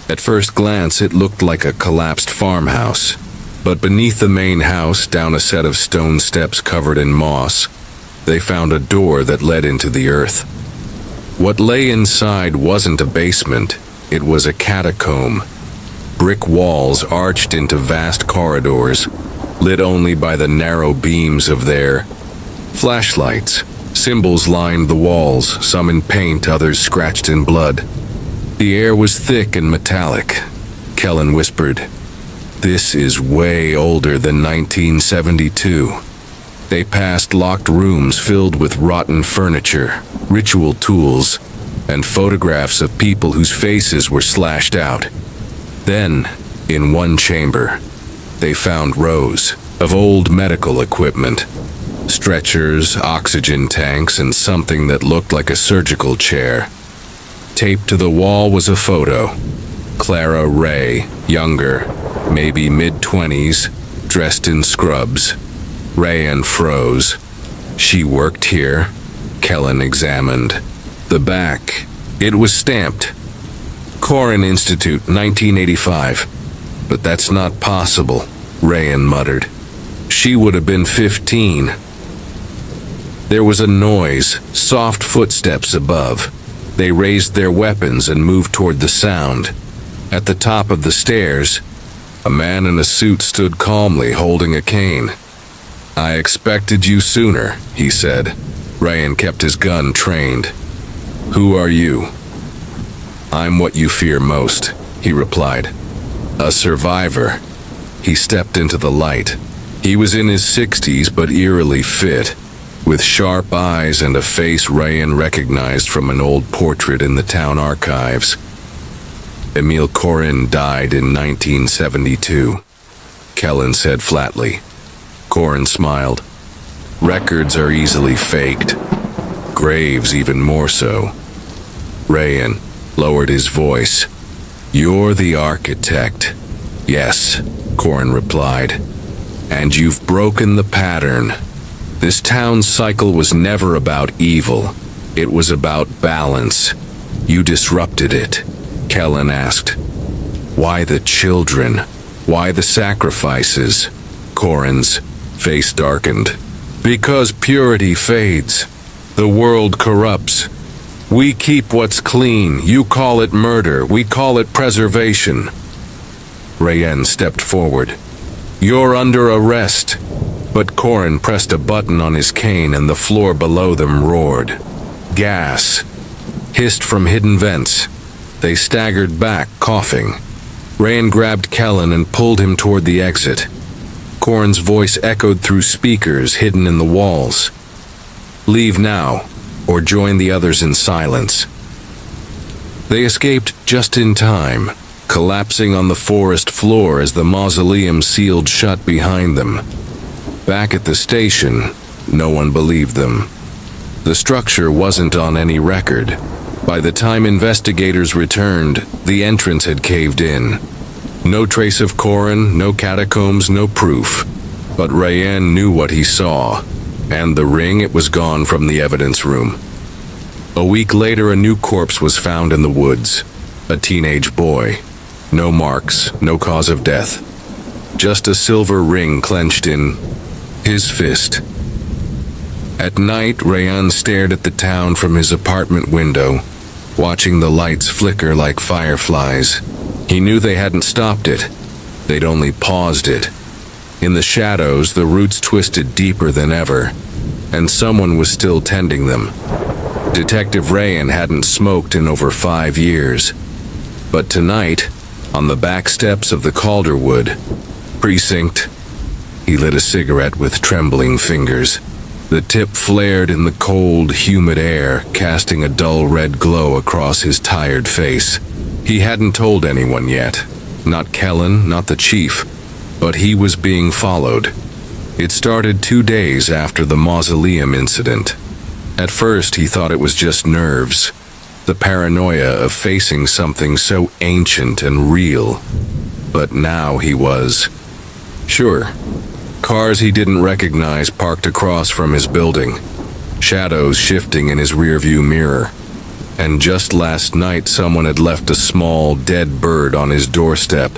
At first glance, it looked like a collapsed farmhouse. But beneath the main house, down a set of stone steps covered in moss, they found a door that led into the earth. What lay inside wasn't a basement, it was a catacomb. Brick walls arched into vast corridors, lit only by the narrow beams of their flashlights. Symbols lined the walls, some in paint, others scratched in blood. The air was thick and metallic. Kellen whispered, "This is way older than 1972. They passed locked rooms filled with rotten furniture, ritual tools, and photographs of people whose faces were slashed out. Then, in one chamber, They found rows of old medical equipment, stretchers, oxygen tanks, and something that looked like a surgical chair. Taped to the wall was a photo. Clara Ray, younger, maybe mid-20s, dressed in scrubs. Rayanne froze. She worked here. Kellen examined. The back. It was stamped. Corin Institute, 1985. But that's not possible, Rayanne muttered. She would have been 15. There was a noise, soft footsteps above. They raised their weapons and moved toward the sound. At the top of the stairs, a man in a suit stood calmly holding a cane. "I expected you sooner," he said. Rayanne kept his gun trained. "Who are you?" "I'm what you fear most," he replied. "A survivor." He stepped into the light. He was in his 60s but eerily fit, with sharp eyes and a face Rayanne recognized from an old portrait in the town archives. Emile Corin died in 1972, Kellen said flatly. Corin smiled. "Records are easily faked. Graves even more so." Rayanne lowered his voice. "You're the architect." "Yes," Corin replied. "And you've broken the pattern. This town's cycle was never about evil. It was about balance. You disrupted it." Kellen asked. "Why the children? Why the sacrifices?" Corin's face darkened. "Because purity fades. The world corrupts. We keep what's clean. You call it murder. We call it preservation." Rayanne stepped forward. "You're under arrest." But Corin pressed a button on his cane and the floor below them roared. Gas hissed from hidden vents. They staggered back, coughing. Rayanne grabbed Kellen and pulled him toward the exit. Corin's voice echoed through speakers hidden in the walls. "Leave now, or join the others in silence." They escaped just in time, collapsing on the forest floor as the mausoleum sealed shut behind them. Back at the station, no one believed them. The structure wasn't on any record. By the time investigators returned, the entrance had caved in. No trace of Corin, no catacombs, no proof. But Rayanne knew what he saw, and the ring, it was gone from the evidence room. A week later, a new corpse was found in the woods. A teenage boy. No marks, no cause of death. Just a silver ring clenched in his fist. At night, Rayanne stared at the town from his apartment window, watching the lights flicker like fireflies. He knew they hadn't stopped it. They'd only paused it. In the shadows, the roots twisted deeper than ever, and someone was still tending them. Detective Rayanne hadn't smoked in over 5 years. But tonight, on the back steps of the Calderwood precinct, he lit a cigarette with trembling fingers. The tip flared in the cold, humid air, casting a dull red glow across his tired face. He hadn't told anyone yet. Not Kellen, not the chief. But he was being followed. It started 2 days after the mausoleum incident. At first, he thought it was just nerves. The paranoia of facing something so ancient and real. But now he was sure. Cars he didn't recognize parked across from his building, shadows shifting in his rearview mirror. And just last night, someone had left a small, dead bird on his doorstep,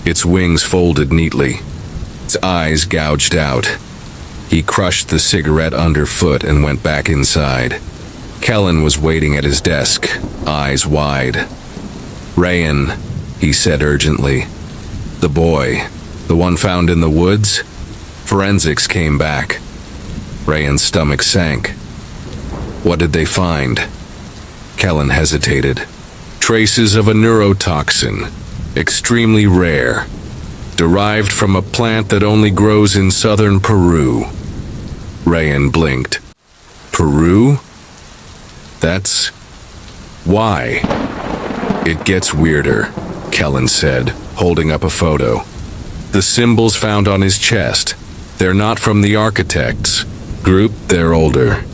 its wings folded neatly, its eyes gouged out. He crushed the cigarette underfoot and went back inside. Kellen was waiting at his desk, eyes wide. "Rayanne," he said urgently. "The boy, the one found in the woods?" Forensics came back. Rayanne's stomach sank. "What did they find?" Kellen hesitated. "Traces of a neurotoxin, extremely rare, derived from a plant that only grows in southern Peru." Rayanne blinked. "Peru? That's why." "It gets weirder," Kellen said, holding up a photo. The symbols found on his chest, they're not from the architect's group, they're older.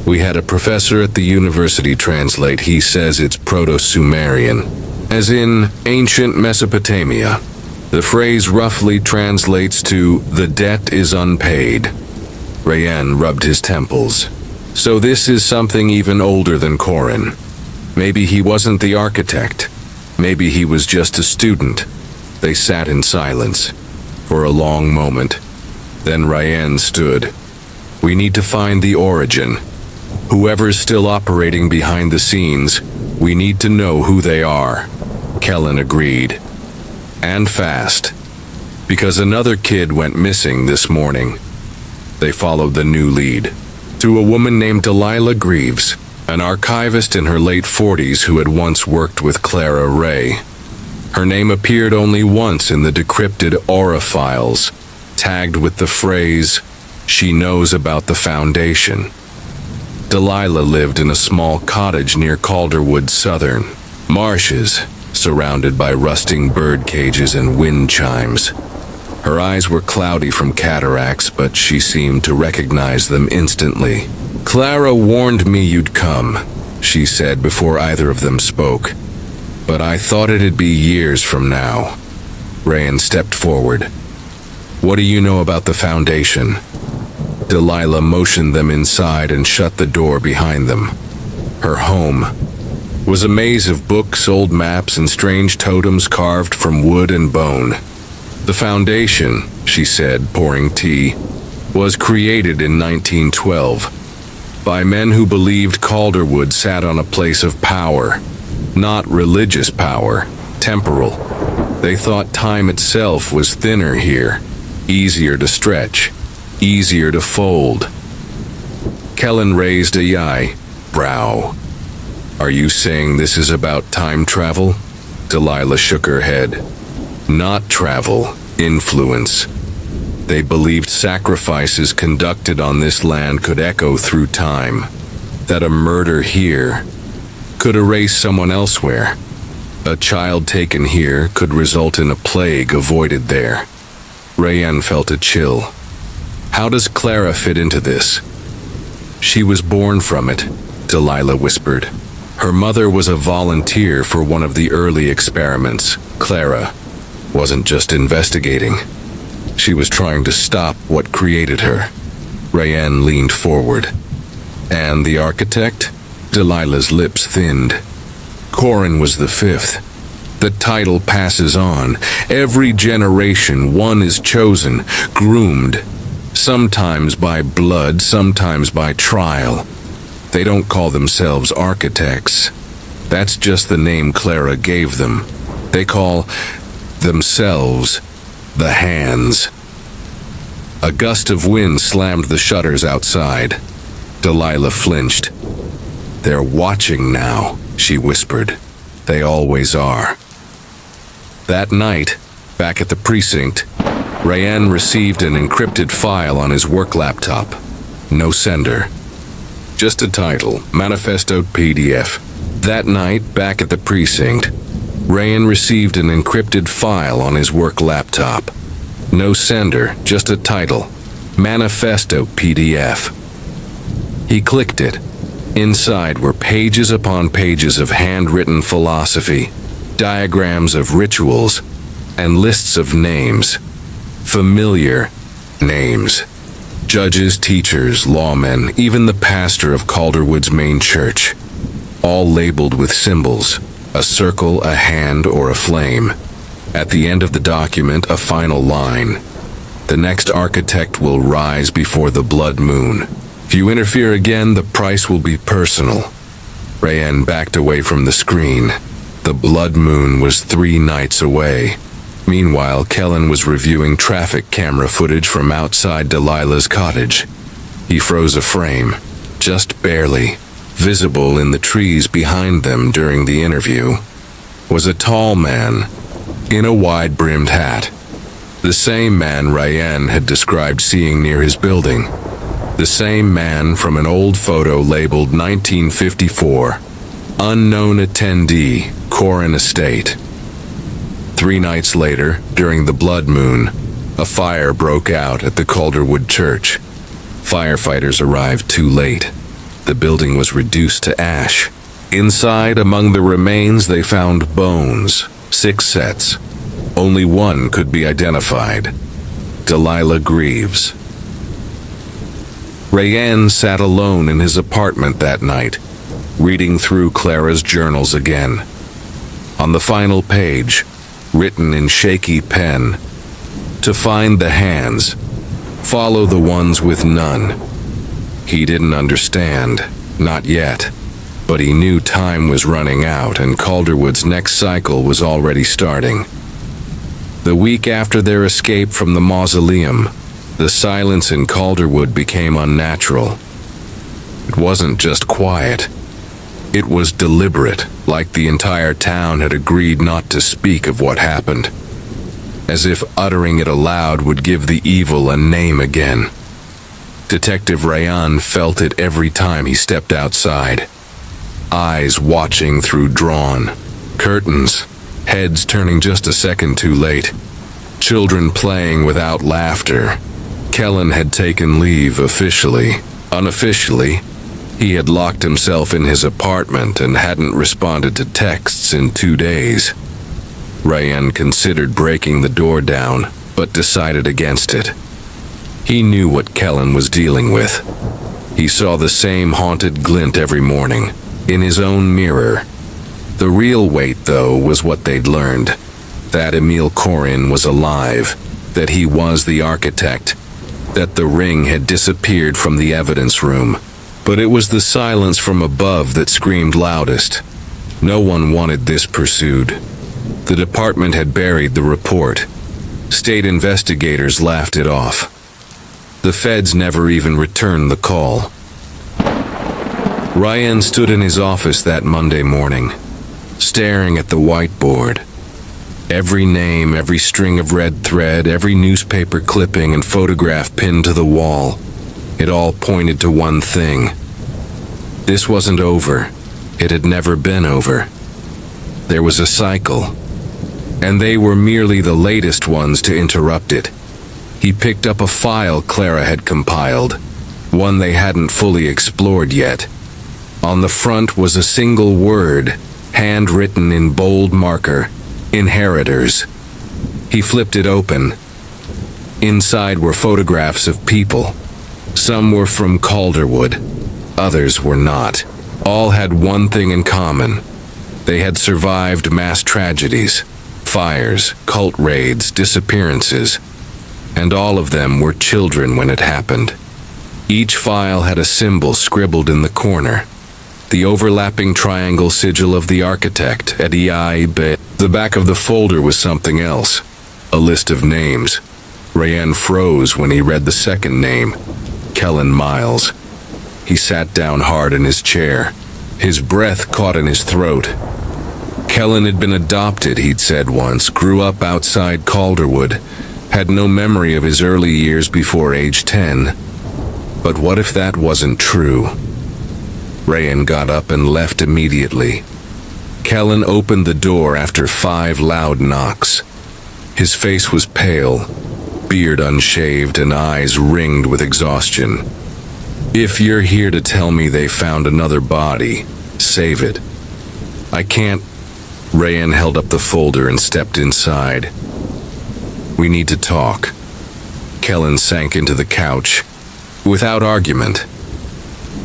We had a professor at the university translate. He says it's Proto-Sumerian, as in ancient Mesopotamia. The phrase roughly translates to, "the debt is unpaid." Rayan rubbed his temples. So this is something even older than Corin. Maybe he wasn't the architect. Maybe he was just a student. They sat in silence for a long moment. Then Rayan stood. "We need to find the origin. Whoever's still operating behind the scenes, we need to know who they are." Kellen agreed. And fast. Because another kid went missing this morning. They followed the new lead to a woman named Delilah Greaves, an archivist in her late 40s who had once worked with Clara Ray. Her name appeared only once in the decrypted Aura files, tagged with the phrase, "She knows about the Foundation." Delilah lived in a small cottage near Calderwood Southern. Marshes, surrounded by rusting bird cages and wind chimes. Her eyes were cloudy from cataracts, but she seemed to recognize them instantly. "Clara warned me you'd come," she said before either of them spoke. "But I thought it'd be years from now." Rayan stepped forward. "What do you know about the Foundation?" Delilah motioned them inside and shut the door behind them. Her home was a maze of books, old maps, and strange totems carved from wood and bone. "The Foundation," she said, pouring tea, "was created in 1912 by men who believed Calderwood sat on a place of power, not religious power, temporal. They thought time itself was thinner here, easier to stretch, easier to fold." Kellen raised a eyebrow. "Are you saying this is about time travel?" Delilah shook her head. "Not travel, influence. They believed sacrifices conducted on this land could echo through time, that a murder here could erase someone elsewhere. A child taken here could result in a plague avoided there." Rayan felt a chill. "How does Clara fit into this?" "She was born from it," Delilah whispered. "Her mother was a volunteer for one of the early experiments. Clara wasn't just investigating. She was trying to stop what created her." Rayan leaned forward. "And the architect?" Delilah's lips thinned. "Corin was the fifth. The title passes on. Every generation, one is chosen, groomed, sometimes by blood, sometimes by trial. They don't call themselves architects. That's just the name Clara gave them. They call themselves the Hands." A gust of wind slammed the shutters outside. Delilah flinched. "They're watching now," she whispered. "They always are." That night, back at the precinct, Rayan received an encrypted file on his work laptop. No sender. Just a title, Manifesto PDF. That night, back at the precinct, Rayan received an encrypted file on his work laptop. No sender, just a title, Manifesto PDF. He clicked it. Inside were pages upon pages of handwritten philosophy, diagrams of rituals, and lists of names. Familiar names. Judges, teachers, lawmen, even the pastor of Calderwood's main church. All labeled with symbols, a circle, a hand, or a flame. At the end of the document, a final line. "The next architect will rise before the blood moon. If you interfere again, the price will be personal." Rayan backed away from the screen. The blood moon was 3 nights away. Meanwhile, Kellen was reviewing traffic camera footage from outside Delilah's cottage. He froze a frame, just barely, visible in the trees behind them during the interview, was a tall man in a wide-brimmed hat. The same man Rayan had described seeing near his building. The same man from an old photo labeled 1954, unknown attendee, Corin Estate. 3 nights later, during the blood moon, a fire broke out at the Calderwood Church. Firefighters arrived too late. The building was reduced to ash. Inside, among the remains, they found bones, 6 sets. Only one could be identified: Delilah Greaves. Rayanne sat alone in his apartment that night, reading through Clara's journals again. On the final page, written in shaky pen, "To find the hands, follow the ones with none." He didn't understand, not yet, but he knew time was running out and Calderwood's next cycle was already starting. The week after their escape from the mausoleum, the silence in Calderwood became unnatural. It wasn't just quiet. It was deliberate, like the entire town had agreed not to speak of what happened, as if uttering it aloud would give the evil a name again. Detective Rayanne felt it every time he stepped outside. Eyes watching through drawn curtains, heads turning just a second too late, children playing without laughter. Kellen had taken leave officially. Unofficially, he had locked himself in his apartment and hadn't responded to texts in 2 days. Rayanne considered breaking the door down, but decided against it. He knew what Kellen was dealing with. He saw the same haunted glint every morning, in his own mirror. The real weight, though, was what they'd learned. That Emile Corin was alive, that he was the architect, that the ring had disappeared from the evidence room. But it was the silence from above that screamed loudest. No one wanted this pursued. The department had buried the report. State investigators laughed it off. The feds never even returned the call. Ryan stood in his office that Monday morning, staring at the whiteboard. Every name, every string of red thread, every newspaper clipping and photograph pinned to the wall, it all pointed to one thing. This wasn't over. It had never been over. There was a cycle, and they were merely the latest ones to interrupt it. He picked up a file Clara had compiled, one they hadn't fully explored yet. On the front was a single word, handwritten in bold marker: inheritors. He flipped it open. Inside were photographs of people. Some were from Calderwood, others were not. All had one thing in common. They had survived mass tragedies, fires, cult raids, disappearances, and all of them were children when it happened. Each file had a symbol scribbled in the corner. The overlapping triangle sigil of the architect at EIB. The back of the folder was something else, a list of names. Rayanne froze when he read the second name, Kellen Miles. He sat down hard in his chair. His breath caught in his throat. Kellen had been adopted, he'd said once, grew up outside Calderwood, had no memory of his early years before age 10. But what if that wasn't true? Rayanne got up and left immediately. Kellen opened the door after 5 loud knocks. His face was pale, beard unshaved and eyes ringed with exhaustion. "If you're here to tell me they found another body, save it. I can't." Rayanne held up the folder and stepped inside. "We need to talk." Kellen sank into the couch. Without argument,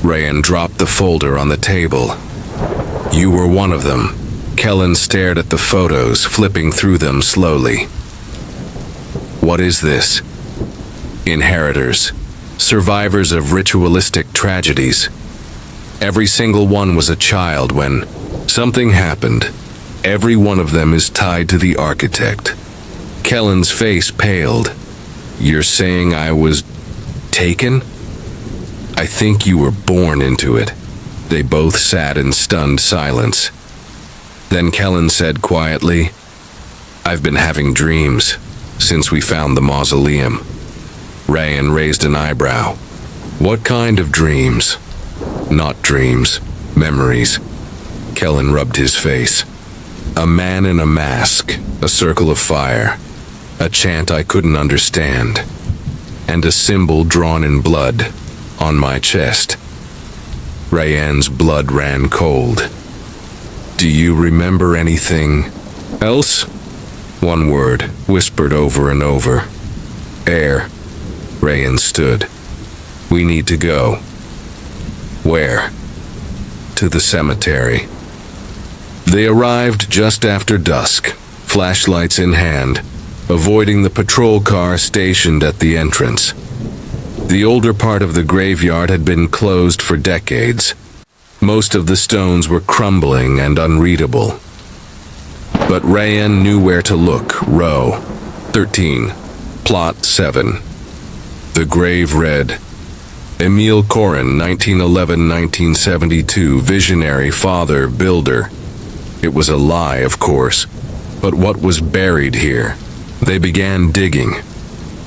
Rayanne dropped the folder on the table. "You were one of them." Kellen stared at the photos, flipping through them slowly. "What is this?" "Inheritors. Survivors of ritualistic tragedies. Every single one was a child when something happened. Every one of them is tied to the architect." Kellen's face paled. "You're saying I was taken?" "I think you were born into it." They both sat in stunned silence. Then Kellen said quietly, "I've been having dreams since we found the mausoleum." Rayanne raised an eyebrow. "What kind of dreams?" "Not dreams, memories." Kellen rubbed his face. A man in a mask, a circle of fire, a chant I couldn't understand, and a symbol drawn in blood on my chest. Rayanne's blood ran cold. Do you remember anything else? One word, whispered over and over. Air. Rayanne stood. We need to go. Where? To the cemetery. They arrived just after dusk, flashlights in hand, avoiding the patrol car stationed at the entrance. The older part of the graveyard had been closed for decades. Most of the stones were crumbling and unreadable. But Rayanne knew where to look. Row 13, plot 7. The grave read, Emile Corin, 1911-1972, visionary, father, builder. It was a lie, of course, but what was buried here? They began digging.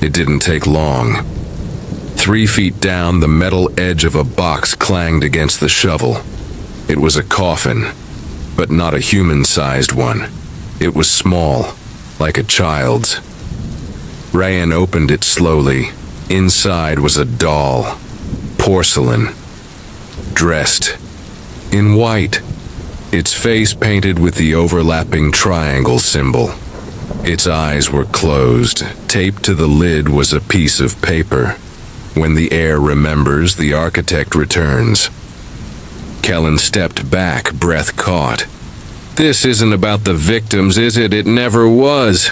It didn't take long. 3 feet down, the metal edge of a box clanged against the shovel. It was a coffin, but not a human-sized one. It was small, like a child's. Rayanne opened it slowly. Inside was a doll, porcelain, dressed in white, its face painted with the overlapping triangle symbol. Its eyes were closed. Taped to the lid was a piece of paper. When the heir remembers, the architect returns. Kellen stepped back, breath caught. This isn't about the victims, is it? It never was.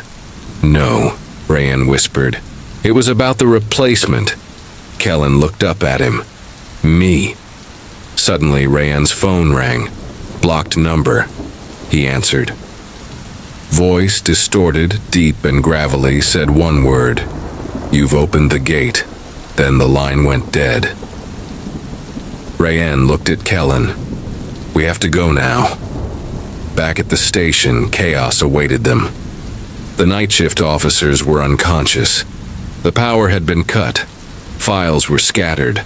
No, Rayanne whispered. It was about the replacement. Kellen looked up at him. Me. Suddenly, Rayanne's phone rang. Blocked number. He answered. Voice, distorted, deep and gravelly, said one word. You've opened the gate. Then the line went dead. Rayanne looked at Kellen. We have to go now. Back at the station, chaos awaited them. The night shift officers were unconscious. The power had been cut. Files were scattered.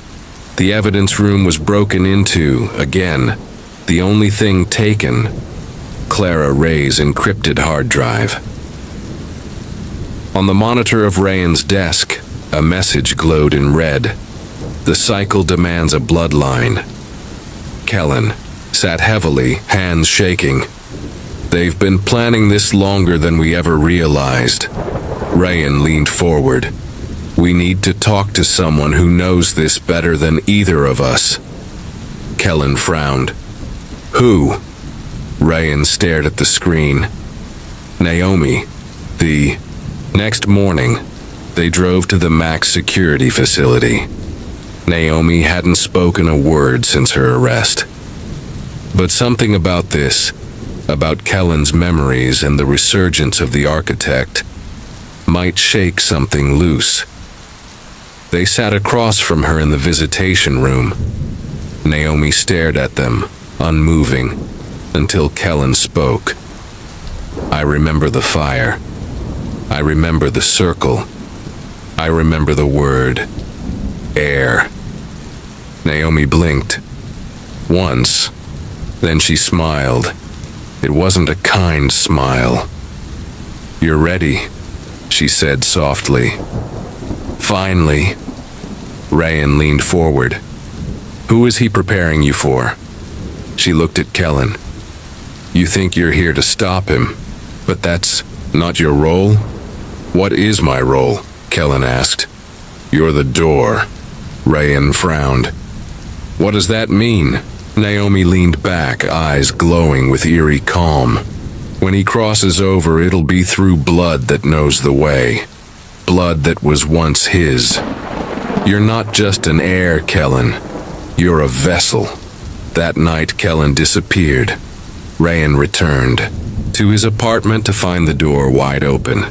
The evidence room was broken into, again. The only thing taken, Clara Ray's encrypted hard drive. On the monitor of Rayanne's desk, a message glowed in red. The cycle demands a bloodline. Kellen sat heavily, hands shaking. They've been planning this longer than we ever realized. Rayanne leaned forward. We need to talk to someone who knows this better than either of us. Kellen frowned. Who? Rayanne stared at the screen. Naomi. The next morning, they drove to the Max security facility. Naomi hadn't spoken a word since her arrest. But something about this, about Kellen's memories and the resurgence of the architect, might shake something loose. They sat across from her in the visitation room. Naomi stared at them, unmoving, until Kellen spoke. I remember the fire. I remember the circle. I remember the word, air. Naomi blinked. Once. Then she smiled. It wasn't a kind smile. You're ready, she said softly. Finally. Rayanne leaned forward. Who is he preparing you for? She looked at Kellen. You think you're here to stop him, but that's not your role? What is my role? Kellen asked. You're the door. Rayanne frowned. What does that mean? Naomi leaned back, eyes glowing with eerie calm. When he crosses over, it'll be through blood that knows the way. Blood that was once his. You're not just an heir, Kellen. You're a vessel. That night, Kellen disappeared. Rayanne returned to his apartment to find the door wide open.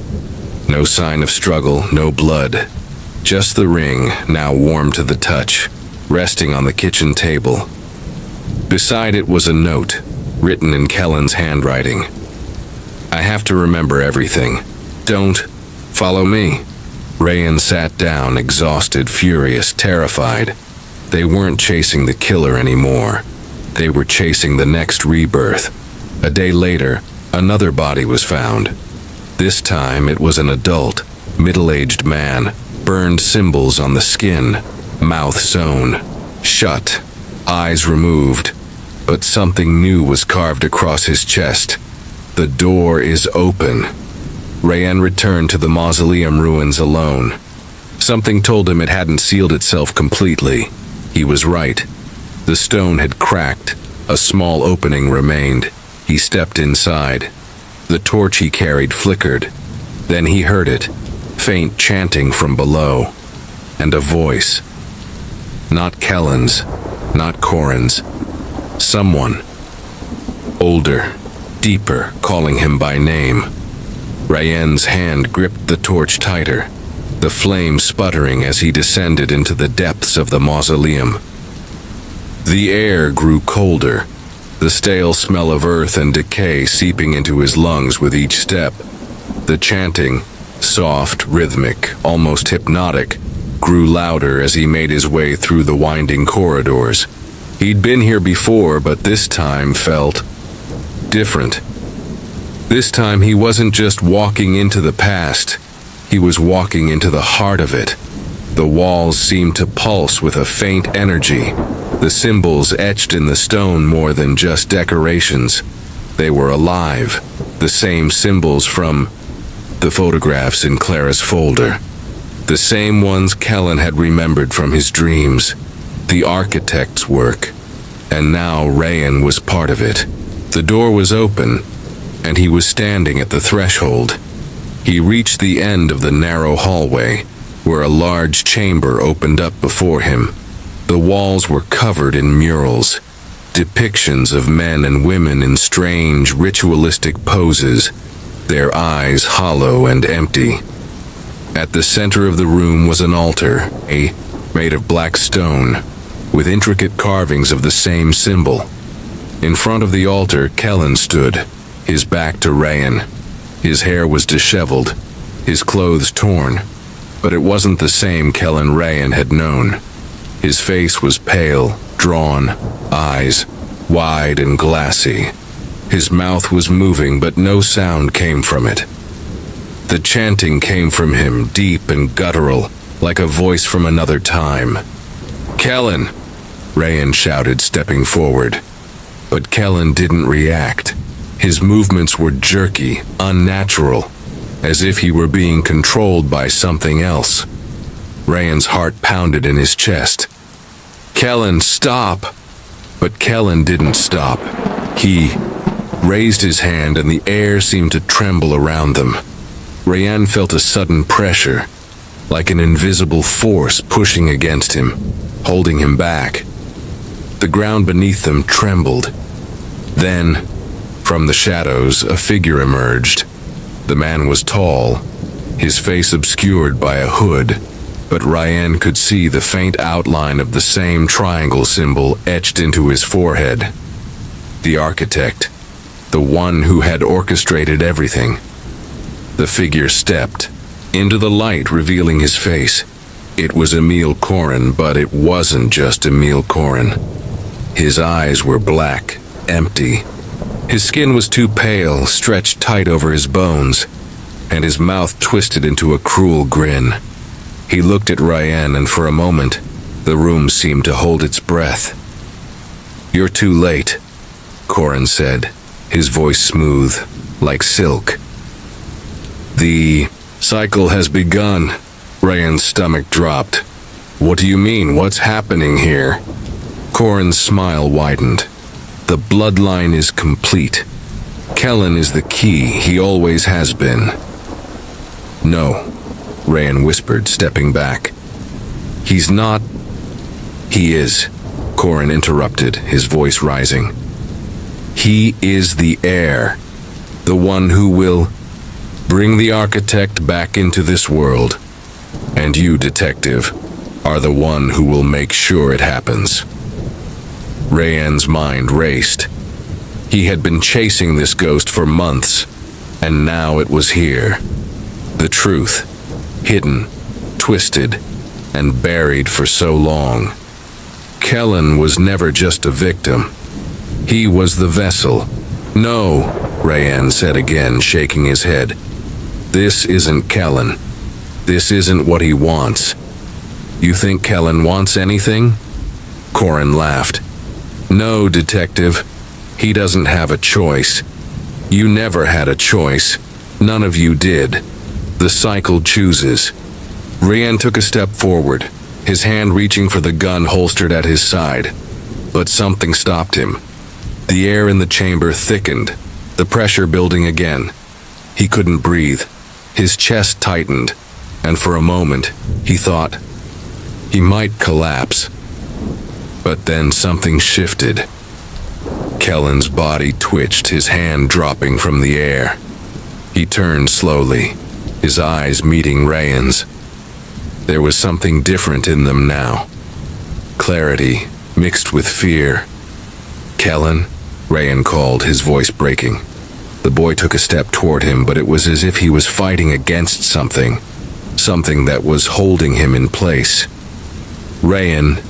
No sign of struggle, no blood. Just the ring, now warm to the touch, resting on the kitchen table. Beside it was a note, written in Kellen's handwriting. I have to remember everything. Don't follow me. Rayanne sat down, exhausted, furious, terrified. They weren't chasing the killer anymore. They were chasing the next rebirth. A day later, Another body was found. This time it was an adult, middle-aged man, burned symbols on the skin, mouth sewn, shut, eyes removed, but something new was carved across his chest. The door is open. Rayan returned to the mausoleum ruins alone. Something told him it hadn't sealed itself completely. He was right. The stone had cracked. A small opening remained. He stepped inside. The torch he carried flickered. Then he heard it, faint chanting from below, and a voice. Not Kellen's, not Corin's. Someone. Older, deeper, calling him by name. Rayan's hand gripped the torch tighter, the flame sputtering as he descended into the depths of the mausoleum. The air grew colder, the stale smell of earth and decay seeping into his lungs with each step. The chanting, soft, rhythmic, almost hypnotic, grew louder as he made his way through the winding corridors. He'd been here before, but this time felt different. This time he wasn't just walking into the past, he was walking into the heart of it. The walls seemed to pulse with a faint energy, the symbols etched in the stone more than just decorations. They were alive, the same symbols from the photographs in Clara's folder, the same ones Kellen had remembered from his dreams, the architect's work, and now Rayan was part of it. The door was open, and he was standing at the threshold. He reached the end of the narrow hallway, where a large chamber opened up before him. The walls were covered in murals, depictions of men and women in strange, ritualistic poses, their eyes hollow and empty. At the center of the room was an altar, made of black stone, with intricate carvings of the same symbol. In front of the altar, Kellen stood, his back to Rayan. His hair was disheveled, his clothes torn, but it wasn't the same Kellen Rayan had known. His face was pale, drawn, eyes wide and glassy. His mouth was moving, but no sound came from it. The chanting came from him, deep and guttural, like a voice from another time. "Kellen!" Rayan shouted, stepping forward. But Kellen didn't react. His movements were jerky, unnatural, as if he were being controlled by something else. Rayan's heart pounded in his chest. "Kellen, stop!" But Kellen didn't stop. He raised his hand and the air seemed to tremble around them. Rayan felt a sudden pressure, like an invisible force pushing against him, holding him back. The ground beneath them trembled. Then, from the shadows, a figure emerged. The man was tall, his face obscured by a hood, but Rayan could see the faint outline of the same triangle symbol etched into his forehead. The architect, the one who had orchestrated everything. The figure stepped into the light, revealing his face. It was Emil Corin, but it wasn't just Emil Corin. His eyes were black, empty. His skin was too pale, stretched tight over his bones, and his mouth twisted into a cruel grin. He looked at Rayan, and for a moment, the room seemed to hold its breath. "You're too late," Corin said, his voice smooth, like silk. "The cycle has begun." Rayan's stomach dropped. "What do you mean? What's happening here?" Corin's smile widened. "The bloodline is complete. Kellen is the key. He always has been." "No," Rayan whispered, stepping back. "He's not." "He is," Corin interrupted, his voice rising. "He is the heir, the one who will bring the architect back into this world. And you, detective, are the one who will make sure it happens." Rayan's mind raced. He had been chasing this ghost for months, and now it was here. The truth, hidden, twisted, and buried for so long. Kellen was never just a victim. He was the vessel. No, Rayanne said again, shaking his head. This isn't Kellen. This isn't what he wants. You think Kellen wants anything? Corin laughed. No, detective. He doesn't have a choice. You never had a choice. None of you did. The cycle chooses. Rayanne took a step forward, his hand reaching for the gun holstered at his side. But something stopped him. The air in the chamber thickened, the pressure building again. He couldn't breathe. His chest tightened, and for a moment, he thought he might collapse. But then something shifted. Kellen's body twitched, his hand dropping from the air. He turned slowly, his eyes meeting Rayanne's. There was something different in them now. Clarity mixed with fear. Kellen, Rayanne called, his voice breaking. The boy took a step toward him, but it was as if he was fighting against something. Something that was holding him in place. Rayanne.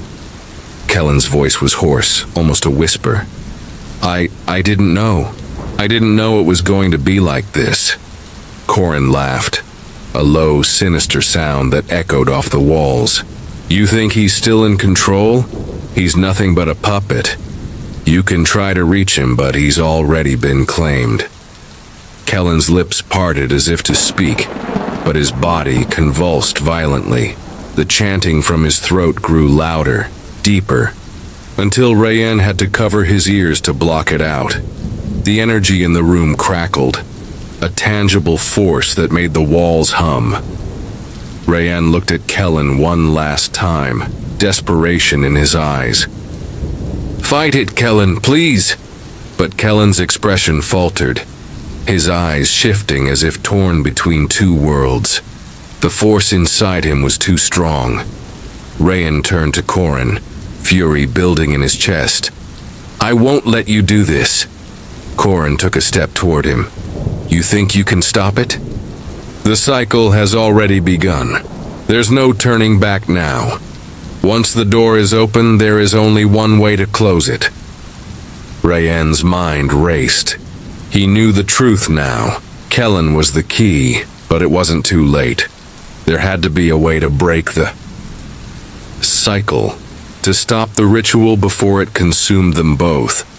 Kellen's voice was hoarse, almost a whisper. I didn't know. I didn't know it was going to be like this. Corin laughed, a low, sinister sound that echoed off the walls. You think he's still in control? He's nothing but a puppet. You can try to reach him, but he's already been claimed. Kellen's lips parted as if to speak, but his body convulsed violently. The chanting from his throat grew louder, deeper, until Rayanne had to cover his ears to block it out. The energy in the room crackled, a tangible force that made the walls hum. Rayanne looked at Kellen one last time, desperation in his eyes. Fight it, Kellen, please! But Kellen's expression faltered, his eyes shifting as if torn between two worlds. The force inside him was too strong. Rayanne turned to Corin, fury building in his chest. I won't let you do this. Corin took a step toward him. You think you can stop it? The cycle has already begun. There's no turning back now. Once the door is open, there is only one way to close it. Rayanne's mind raced. He knew the truth now. Kellen was the key, but it wasn't too late. There had to be a way to break the cycle, to stop the ritual before it consumed them both.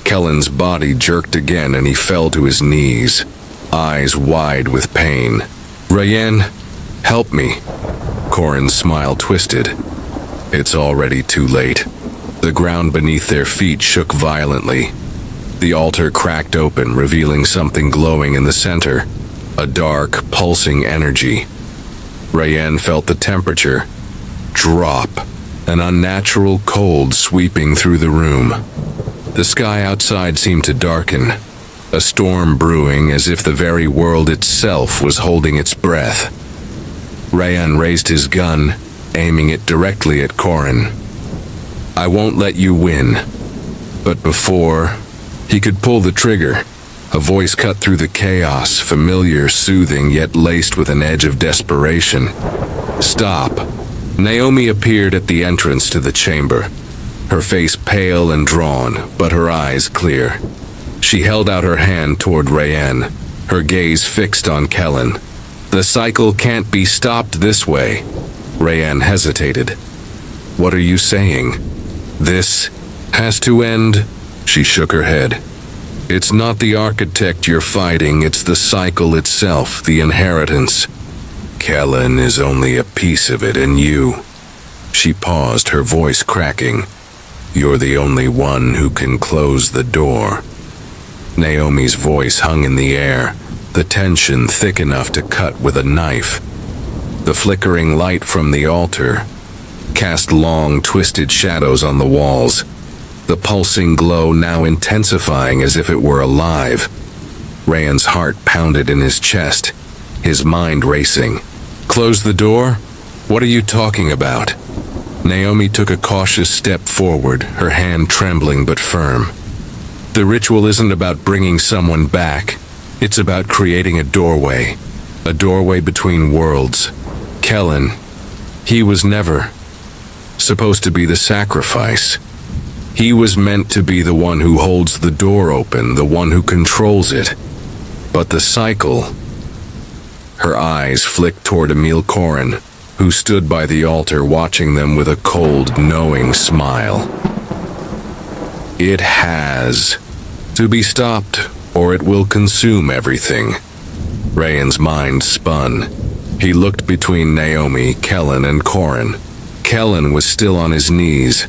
Kellen's body jerked again and he fell to his knees, eyes wide with pain. Rayanne, help me. Corin's smile twisted. It's already too late. The ground beneath their feet shook violently. The altar cracked open, revealing something glowing in the center, a dark, pulsing energy. Rayanne felt the temperature drop, an unnatural cold sweeping through the room. The sky outside seemed to darken, a storm brewing as if the very world itself was holding its breath. Rayanne raised his gun, aiming it directly at Corin. I won't let you win. But before he could pull the trigger, a voice cut through the chaos, familiar, soothing, yet laced with an edge of desperation. Stop. Naomi appeared at the entrance to the chamber, her face pale and drawn, but her eyes clear. She held out her hand toward Rayanne, her gaze fixed on Kellen. The cycle can't be stopped this way. Rayanne hesitated. What are you saying? This has to end? She shook her head. It's not the architect you're fighting, it's the cycle itself, the inheritance. Kellen is only a piece of it, and you. She paused, her voice cracking. You're the only one who can close the door. Naomi's voice hung in the air, the tension thick enough to cut with a knife. The flickering light from the altar cast long, twisted shadows on the walls, the pulsing glow now intensifying as if it were alive. Rayanne's heart pounded in his chest, his mind racing. Close the door? What are you talking about? Naomi took a cautious step forward, her hand trembling but firm. The ritual isn't about bringing someone back. It's about creating a doorway between worlds. Kellen, he was never supposed to be the sacrifice. He was meant to be the one who holds the door open, the one who controls it. But the cycle... Her eyes flicked toward Emil Korin, who stood by the altar watching them with a cold, knowing smile. It has to be stopped, or it will consume everything. Rayan's mind spun. He looked between Naomi, Kellen, and Korin. Kellen was still on his knees,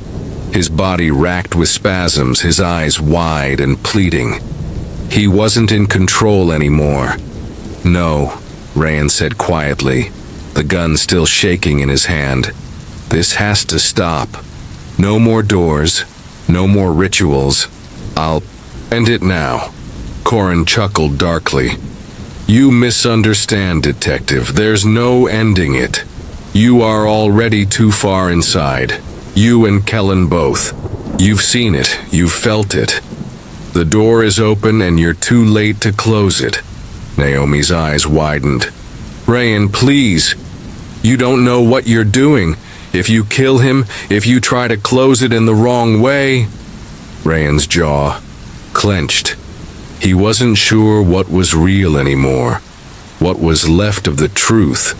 his body racked with spasms, his eyes wide and pleading. He wasn't in control anymore. No, Rayan said quietly, the gun still shaking in his hand. This has to stop. No more doors, no more rituals. I'll end it now. Korin chuckled darkly. You misunderstand, Detective. There's no ending it. You are already too far inside. You and Kellen both. You've seen it. You've felt it. The door is open and you're too late to close it. Naomi's eyes widened. Rayan, please. You don't know what you're doing. If you kill him, if you try to close it in the wrong way... Rayan's jaw clenched. He wasn't sure what was real anymore, what was left of the truth.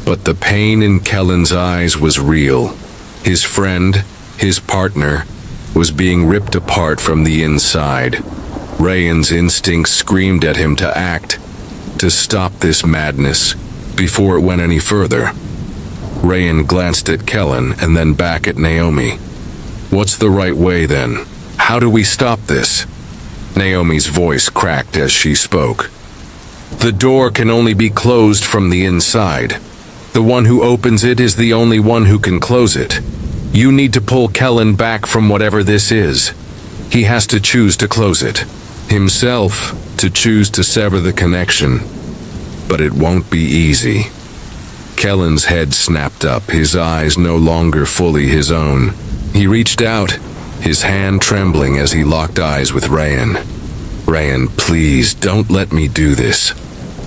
But the pain in Kellen's eyes was real. His friend, his partner, was being ripped apart from the inside. Rayan's instincts screamed at him to act, to stop this madness, before it went any further. Rayan glanced at Kellen and then back at Naomi. What's the right way then? How do we stop this? Naomi's voice cracked as she spoke. The door can only be closed from the inside. The one who opens it is the only one who can close it. You need to pull Kellen back from whatever this is. He has to choose to close it. Himself, to choose to sever the connection. But it won't be easy. Kellen's head snapped up, his eyes no longer fully his own. He reached out, his hand trembling as he locked eyes with Rayan. Rayan, please, don't let me do this.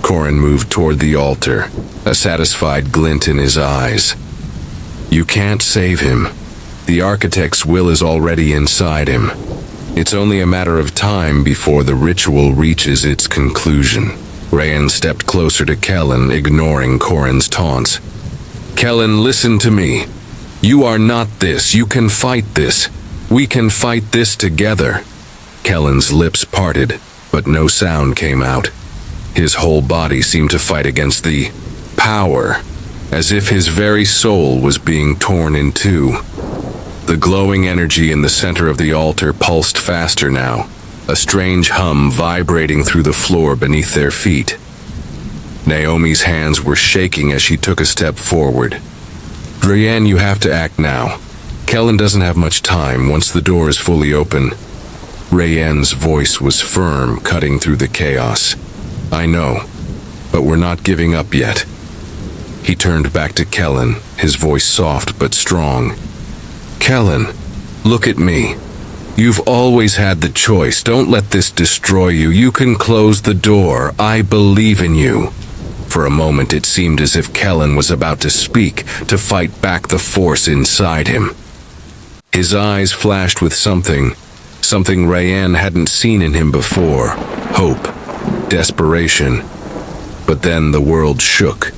Korin moved toward the altar, a satisfied glint in his eyes. You can't save him. The architect's will is already inside him. It's only a matter of time before the ritual reaches its conclusion. Rayan stepped closer to Kellen, ignoring Korin's taunts. Kellen, listen to me. You are not this. You can fight this. We can fight this together. Kellen's lips parted, but no sound came out. His whole body seemed to fight against the power, as if his very soul was being torn in two. The glowing energy in the center of the altar pulsed faster now, a strange hum vibrating through the floor beneath their feet. Naomi's hands were shaking as she took a step forward. Rayan, you have to act now. Kellen doesn't have much time once the door is fully open. Rayan's voice was firm, cutting through the chaos. I know, but we're not giving up yet. He turned back to Kellen, his voice soft but strong. Kellen, look at me. You've always had the choice. Don't let this destroy you. You can close the door. I believe in you. For a moment it seemed as if Kellen was about to speak, to fight back the force inside him. His eyes flashed with something Rayan hadn't seen in him before. Hope, desperation. But then the world shook.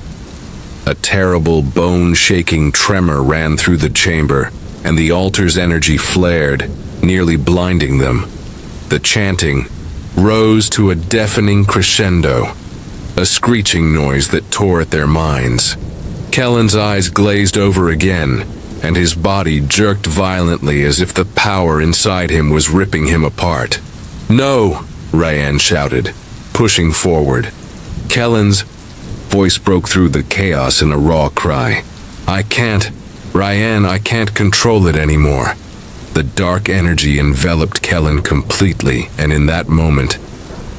A terrible, bone-shaking tremor ran through the chamber, and the altar's energy flared, nearly blinding them. The chanting rose to a deafening crescendo, a screeching noise that tore at their minds. Kellen's eyes glazed over again, and his body jerked violently as if the power inside him was ripping him apart. No, Rayan shouted, pushing forward. Kellen's voice broke through the chaos in a raw cry. I can't, Rayan, I can't control it anymore. The dark energy enveloped Kellen completely, and in that moment,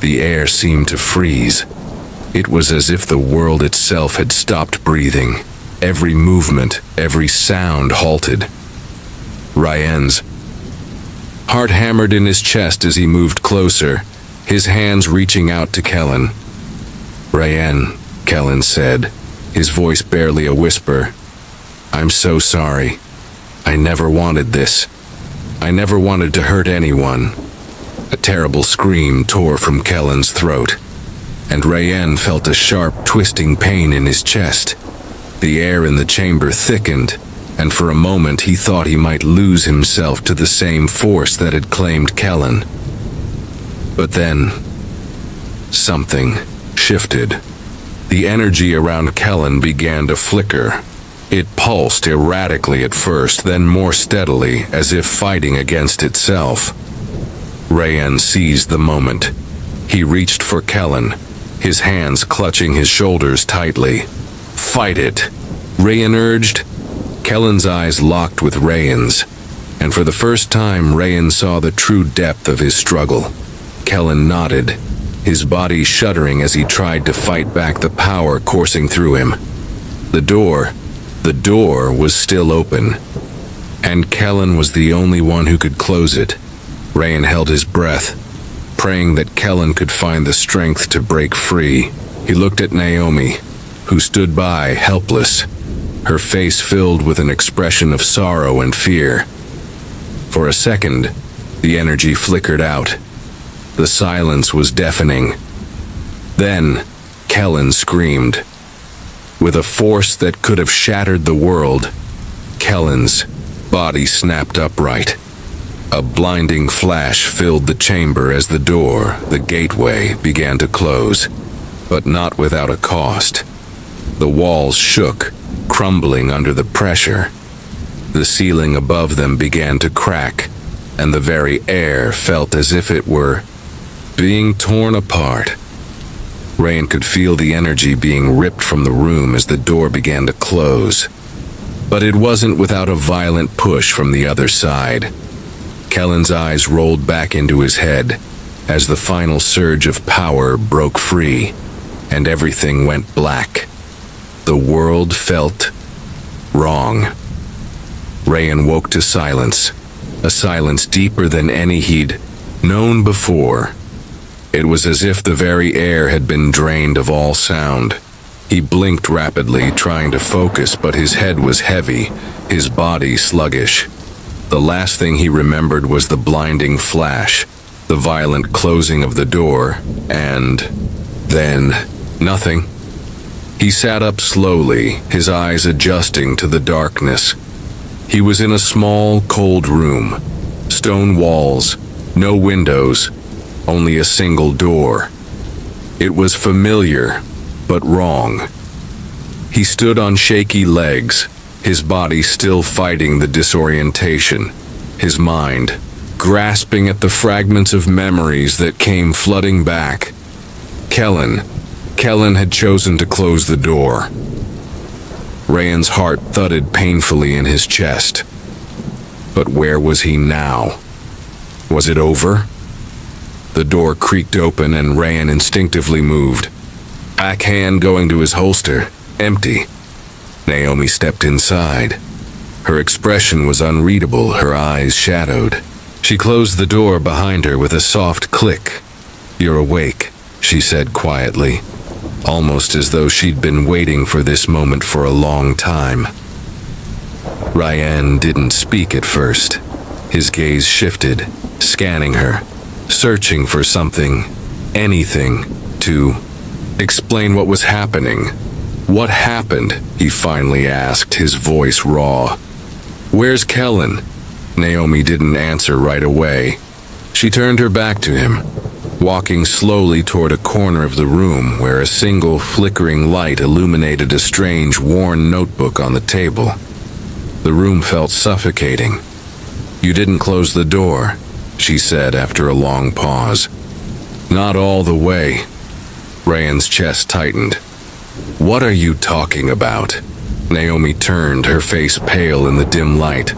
the air seemed to freeze. It was as if the world itself had stopped breathing. Every movement, every sound halted. Rayan's heart hammered in his chest as he moved closer, his hands reaching out to Kellen. Rayan, Kellen said, his voice barely a whisper. I'm so sorry. I never wanted this. I never wanted to hurt anyone." A terrible scream tore from Kellen's throat, and Rayen felt a sharp, twisting pain in his chest. The air in the chamber thickened, and for a moment he thought he might lose himself to the same force that had claimed Kellen. But then, something shifted. The energy around Kellen began to flicker. It pulsed erratically at first, then more steadily, as if fighting against itself. Rayen seized the moment. He reached for Kellen, his hands clutching his shoulders tightly. "Fight it," Rayen urged. Kellen's eyes locked with Rayen's, and for the first time Rayen saw the true depth of his struggle. Kellen nodded, his body shuddering as he tried to fight back the power coursing through him. The door was still open, and Kellen was the only one who could close it. Rayen held his breath, praying that Kellen could find the strength to break free. He looked at Naomi, who stood by, helpless, her face filled with an expression of sorrow and fear. For a second, the energy flickered out. The silence was deafening. Then, Kellen screamed. With a force that could have shattered the world, Kellen's body snapped upright. A blinding flash filled the chamber as the door, the gateway, began to close, but not without a cost. The walls shook, crumbling under the pressure. The ceiling above them began to crack, and the very air felt as if it were being torn apart. Rayen could feel the energy being ripped from the room as the door began to close. But it wasn't without a violent push from the other side. Kellen's eyes rolled back into his head as the final surge of power broke free, and everything went black. The world felt wrong. Rayen woke to silence, a silence deeper than any he'd known before. It was as if the very air had been drained of all sound. He blinked rapidly, trying to focus, but his head was heavy, his body sluggish. The last thing he remembered was the blinding flash, the violent closing of the door, and then nothing. He sat up slowly, his eyes adjusting to the darkness. He was in a small, cold room. Stone walls, no windows, only a single door. It was familiar, but wrong. He stood on shaky legs, his body still fighting the disorientation, his mind grasping at the fragments of memories that came flooding back. Kellen had chosen to close the door. Rayen's heart thudded painfully in his chest. But where was he now? Was it over? The door creaked open and Rayen instinctively moved. Backhand going to his holster, empty. Naomi stepped inside. Her expression was unreadable, her eyes shadowed. She closed the door behind her with a soft click. "You're awake," she said quietly, almost as though she'd been waiting for this moment for a long time. Rayen didn't speak at first. His gaze shifted, scanning her, searching for something, anything, to explain what was happening. "What happened?" he finally asked, his voice raw. "Where's Kellen?" Naomi didn't answer right away. She turned her back to him, walking slowly toward a corner of the room where a single flickering light illuminated a strange, worn notebook on the table. The room felt suffocating. "You didn't close the door," she said after a long pause. "Not all the way." Rayen's chest tightened. "What are you talking about?" Naomi turned, her face pale in the dim light.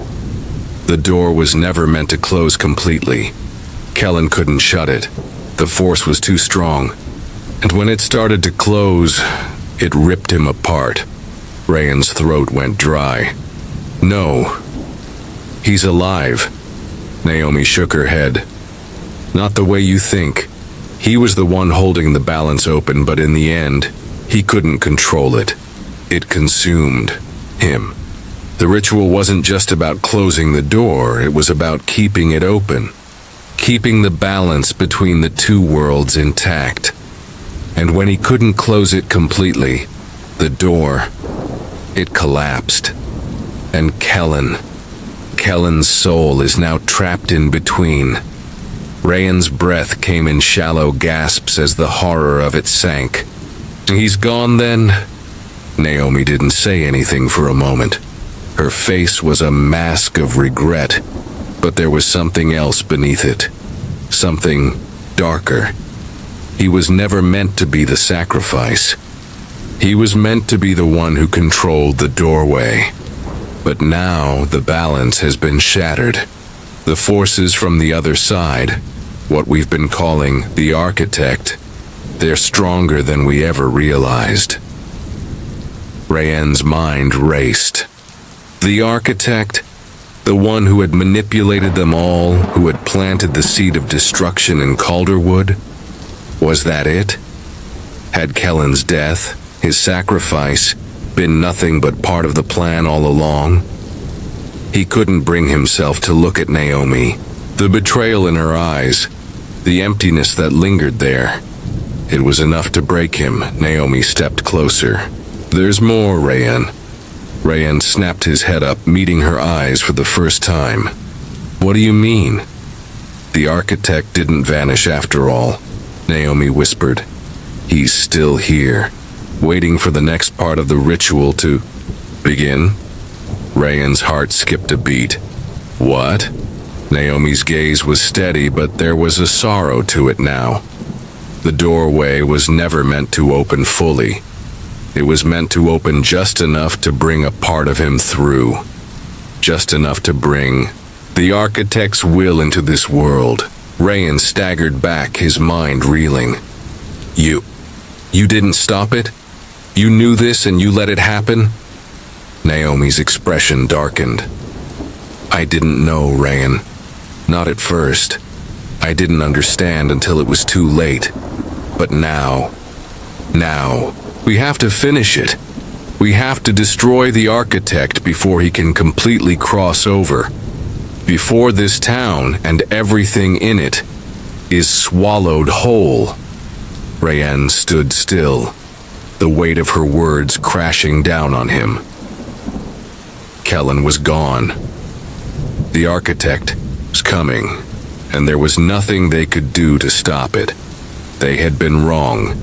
The door was never meant to close completely. Kellen couldn't shut it. The force was too strong. And when it started to close, it ripped him apart. Rayen's throat went dry. "No. He's alive." Naomi shook her head. "Not the way you think. He was the one holding the balance open, but in the end, he couldn't control it. It consumed him." The ritual wasn't just about closing the door, it was about keeping it open, keeping the balance between the two worlds intact. And when he couldn't close it completely, the door, it collapsed. And Kellen's soul is now trapped in between. Rayan's breath came in shallow gasps as the horror of it sank. He's gone then? Naomi didn't say anything for a moment. Her face was a mask of regret, but there was something else beneath it. Something darker. He was never meant to be the sacrifice. He was meant to be the one who controlled the doorway. But now the balance has been shattered. The forces from the other side, what we've been calling the architect, they're stronger than we ever realized. Rayan's mind raced. The architect, the one who had manipulated them all, who had planted the seed of destruction in Calderwood, was that it? Had Kellen's death, his sacrifice, been nothing but part of the plan all along? He couldn't bring himself to look at Naomi, the betrayal in her eyes, the emptiness that lingered there. It was enough to break him. Naomi stepped closer. There's more, Rayan. Rayan snapped his head up, meeting her eyes for the first time. What do you mean? The architect didn't vanish after all, Naomi whispered. He's still here, waiting for the next part of the ritual to begin. Rayan's heart skipped a beat. What? Naomi's gaze was steady, but there was a sorrow to it now. The doorway was never meant to open fully. It was meant to open just enough to bring a part of him through. Just enough to bring the architect's will into this world. Rayan staggered back, his mind reeling. You didn't stop it? You knew this and you let it happen? Naomi's expression darkened. I didn't know, Rayan. Not at first. I didn't understand until it was too late. But now, we have to finish it. We have to destroy the architect before he can completely cross over. Before this town and everything in it is swallowed whole. Rayan stood still, the weight of her words crashing down on him. Kellen was gone. The architect was coming, and there was nothing they could do to stop it. They had been wrong.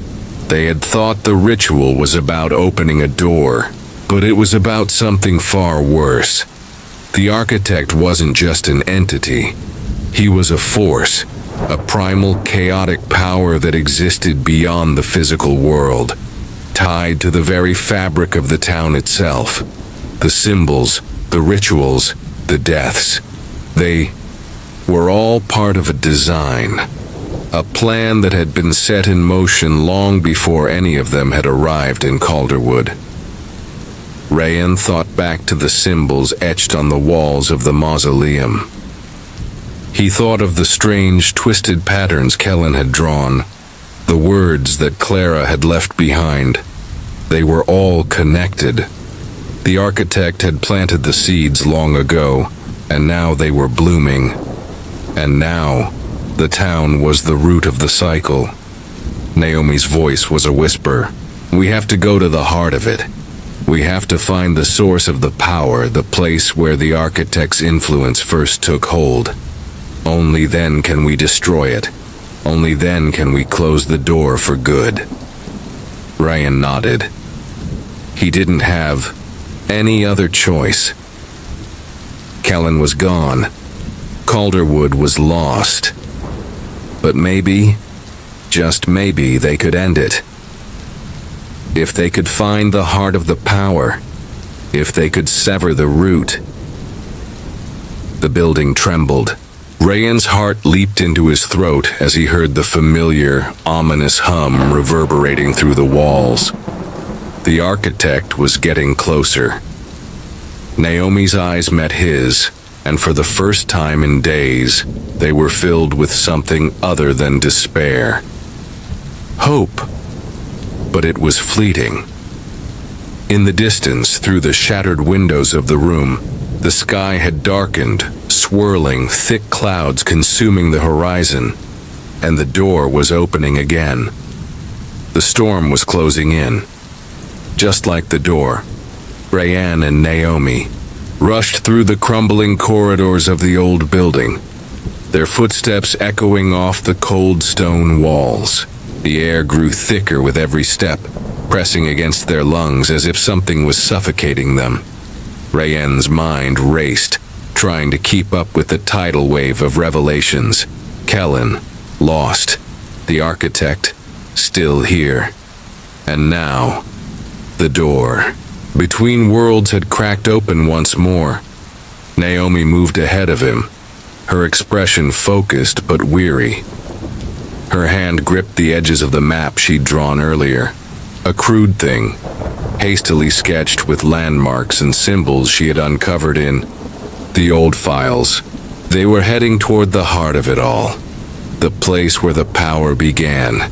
They had thought the ritual was about opening a door, but it was about something far worse. The architect wasn't just an entity. He was a force, a primal, chaotic power that existed beyond the physical world, tied to the very fabric of the town itself. The symbols, the rituals, the deaths, they were all part of a design. A plan that had been set in motion long before any of them had arrived in Calderwood. Rayan thought back to the symbols etched on the walls of the mausoleum. He thought of the strange, twisted patterns Kellen had drawn, the words that Clara had left behind. They were all connected. The architect had planted the seeds long ago, and now they were blooming. And now, the town was the root of the cycle. Naomi's voice was a whisper. We have to go to the heart of it. We have to find the source of the power, the place where the architect's influence first took hold. Only then can we destroy it. Only then can we close the door for good. Rayan nodded. He didn't have any other choice. Kellen was gone. Calderwood was lost. But maybe, just maybe, they could end it. If they could find the heart of the power, if they could sever the root. The building trembled. Rayan's heart leaped into his throat as he heard the familiar, ominous hum reverberating through the walls. The architect was getting closer. Naomi's eyes met his, and for the first time in days, they were filled with something other than despair. Hope. But it was fleeting. In the distance, through the shattered windows of the room, the sky had darkened, swirling thick clouds consuming the horizon, and the door was opening again. The storm was closing in. Just like the door, Rayanne and Naomi rushed through the crumbling corridors of the old building, their footsteps echoing off the cold stone walls. The air grew thicker with every step, pressing against their lungs as if something was suffocating them. Rayanne's mind raced, trying to keep up with the tidal wave of revelations. Kellen, lost. The architect, still here. And now, the door. Between worlds had cracked open once more. Naomi moved ahead of him, her expression focused but weary. Her hand gripped the edges of the map she'd drawn earlier, a crude thing, hastily sketched with landmarks and symbols she had uncovered in the old files. They were heading toward the heart of it all, the place where the power began,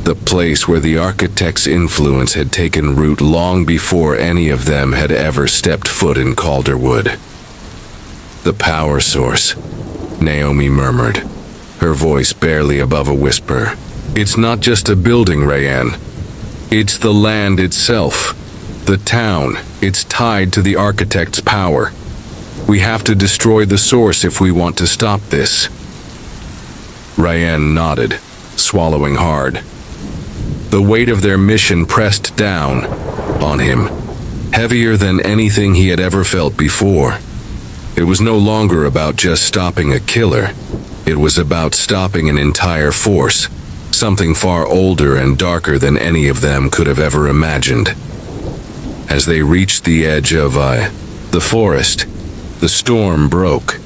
the place where the architect's influence had taken root long before any of them had ever stepped foot in Calderwood. The power source, Naomi murmured, her voice barely above a whisper. It's not just a building, Rayanne. It's the land itself. The town. It's tied to the architect's power. We have to destroy the source if we want to stop this. Rayanne nodded, swallowing hard. The weight of their mission pressed down on him, heavier than anything he had ever felt before. It was no longer about just stopping a killer. It was about stopping an entire force, something far older and darker than any of them could have ever imagined. As they reached the edge of the forest, the storm broke.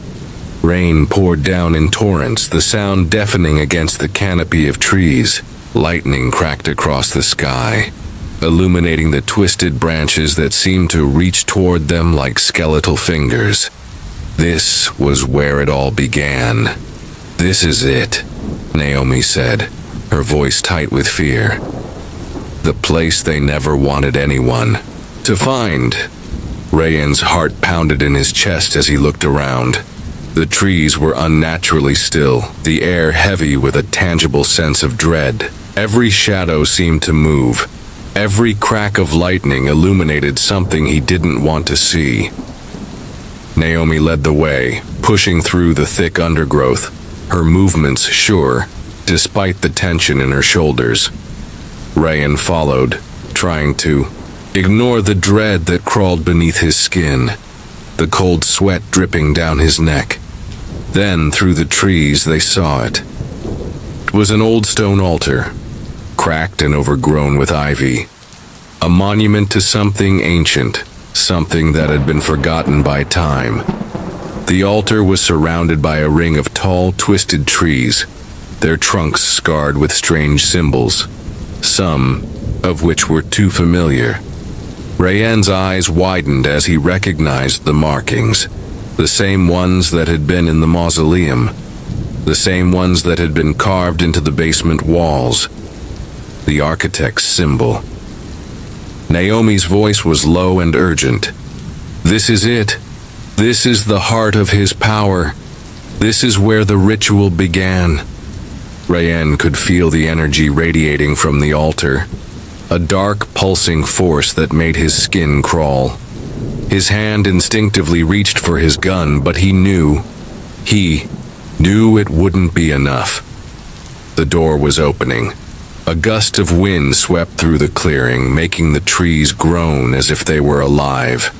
Rain poured down in torrents, the sound deafening against the canopy of trees. Lightning cracked across the sky, illuminating the twisted branches that seemed to reach toward them like skeletal fingers. This was where it all began. This is it, Naomi said, her voice tight with fear. The place they never wanted anyone to find. Rayanne's heart pounded in his chest as he looked around. The trees were unnaturally still, the air heavy with a tangible sense of dread. Every shadow seemed to move. Every crack of lightning illuminated something he didn't want to see. Naomi led the way, pushing through the thick undergrowth, her movements sure, despite the tension in her shoulders. Rayanne followed, trying to ignore the dread that crawled beneath his skin, the cold sweat dripping down his neck. Then, through the trees, they saw it. It was an old stone altar, cracked and overgrown with ivy. A monument to something ancient, something that had been forgotten by time. The altar was surrounded by a ring of tall, twisted trees, their trunks scarred with strange symbols, some of which were too familiar. Rayanne's eyes widened as he recognized the markings, the same ones that had been in the mausoleum, the same ones that had been carved into the basement walls. The architect's symbol. Naomi's voice was low and urgent. This is it. This is the heart of his power. This is where the ritual began. Rayanne could feel the energy radiating from the altar, a dark, pulsing force that made his skin crawl. His hand instinctively reached for his gun, but he knew it wouldn't be enough. The door was opening. A gust of wind swept through the clearing, making the trees groan as if they were alive.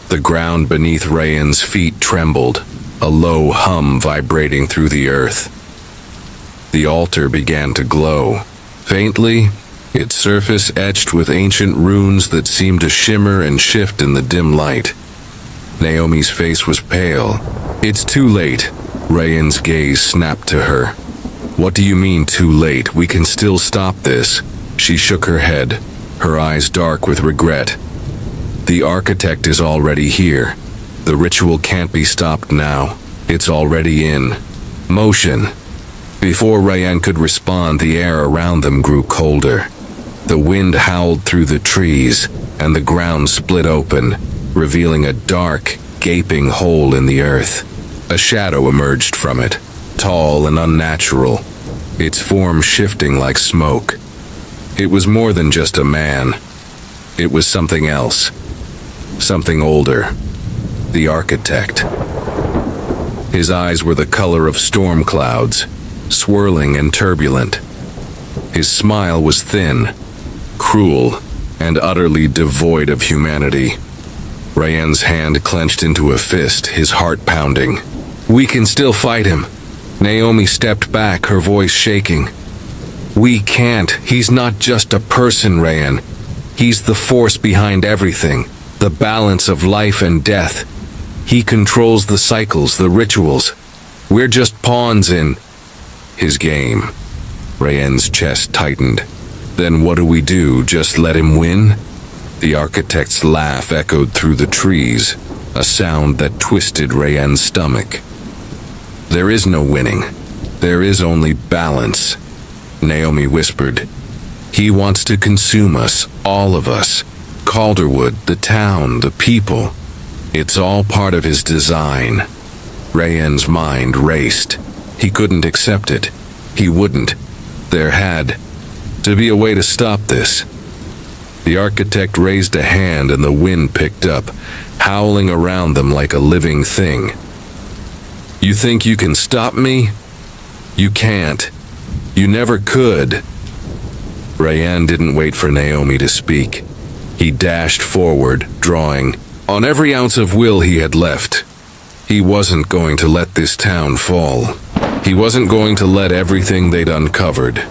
The ground beneath Rayanne's feet trembled, a low hum vibrating through the earth. The altar began to glow. Faintly, its surface etched with ancient runes that seemed to shimmer and shift in the dim light. Naomi's face was pale. It's too late. Rayanne's gaze snapped to her. What do you mean, too late? We can still stop this. She shook her head, her eyes dark with regret. The architect is already here. The ritual can't be stopped now. It's already in motion. Before Rayanne could respond, the air around them grew colder. The wind howled through the trees, and the ground split open, revealing a dark, gaping hole in the earth. A shadow emerged from it, tall and unnatural, its form shifting like smoke. It was more than just a man. It was something else. Something older. The architect. His eyes were the color of storm clouds, swirling and turbulent. His smile was thin, cruel, and utterly devoid of humanity. Rayanne's hand clenched into a fist, his heart pounding. "We can still fight him." Naomi stepped back, her voice shaking. "We can't. He's not just a person, Rayanne. He's the force behind everything, the balance of life and death. He controls the cycles, the rituals. We're just pawns in his game." Rayanne's chest tightened. "Then what do we do? Just let him win?" The architect's laugh echoed through the trees, a sound that twisted Rayanne's stomach. "There is no winning. There is only balance," Naomi whispered. "He wants to consume us, all of us. Calderwood, the town, the people. It's all part of his design." Rayanne's mind raced. He couldn't accept it. He wouldn't. There had to be a way to stop this. The architect raised a hand and the wind picked up, howling around them like a living thing. "You think you can stop me? You can't. You never could." Rayanne didn't wait for Naomi to speak. He dashed forward, drawing on every ounce of will he had left. He wasn't going to let this town fall. He wasn't going to let everything they'd uncovered,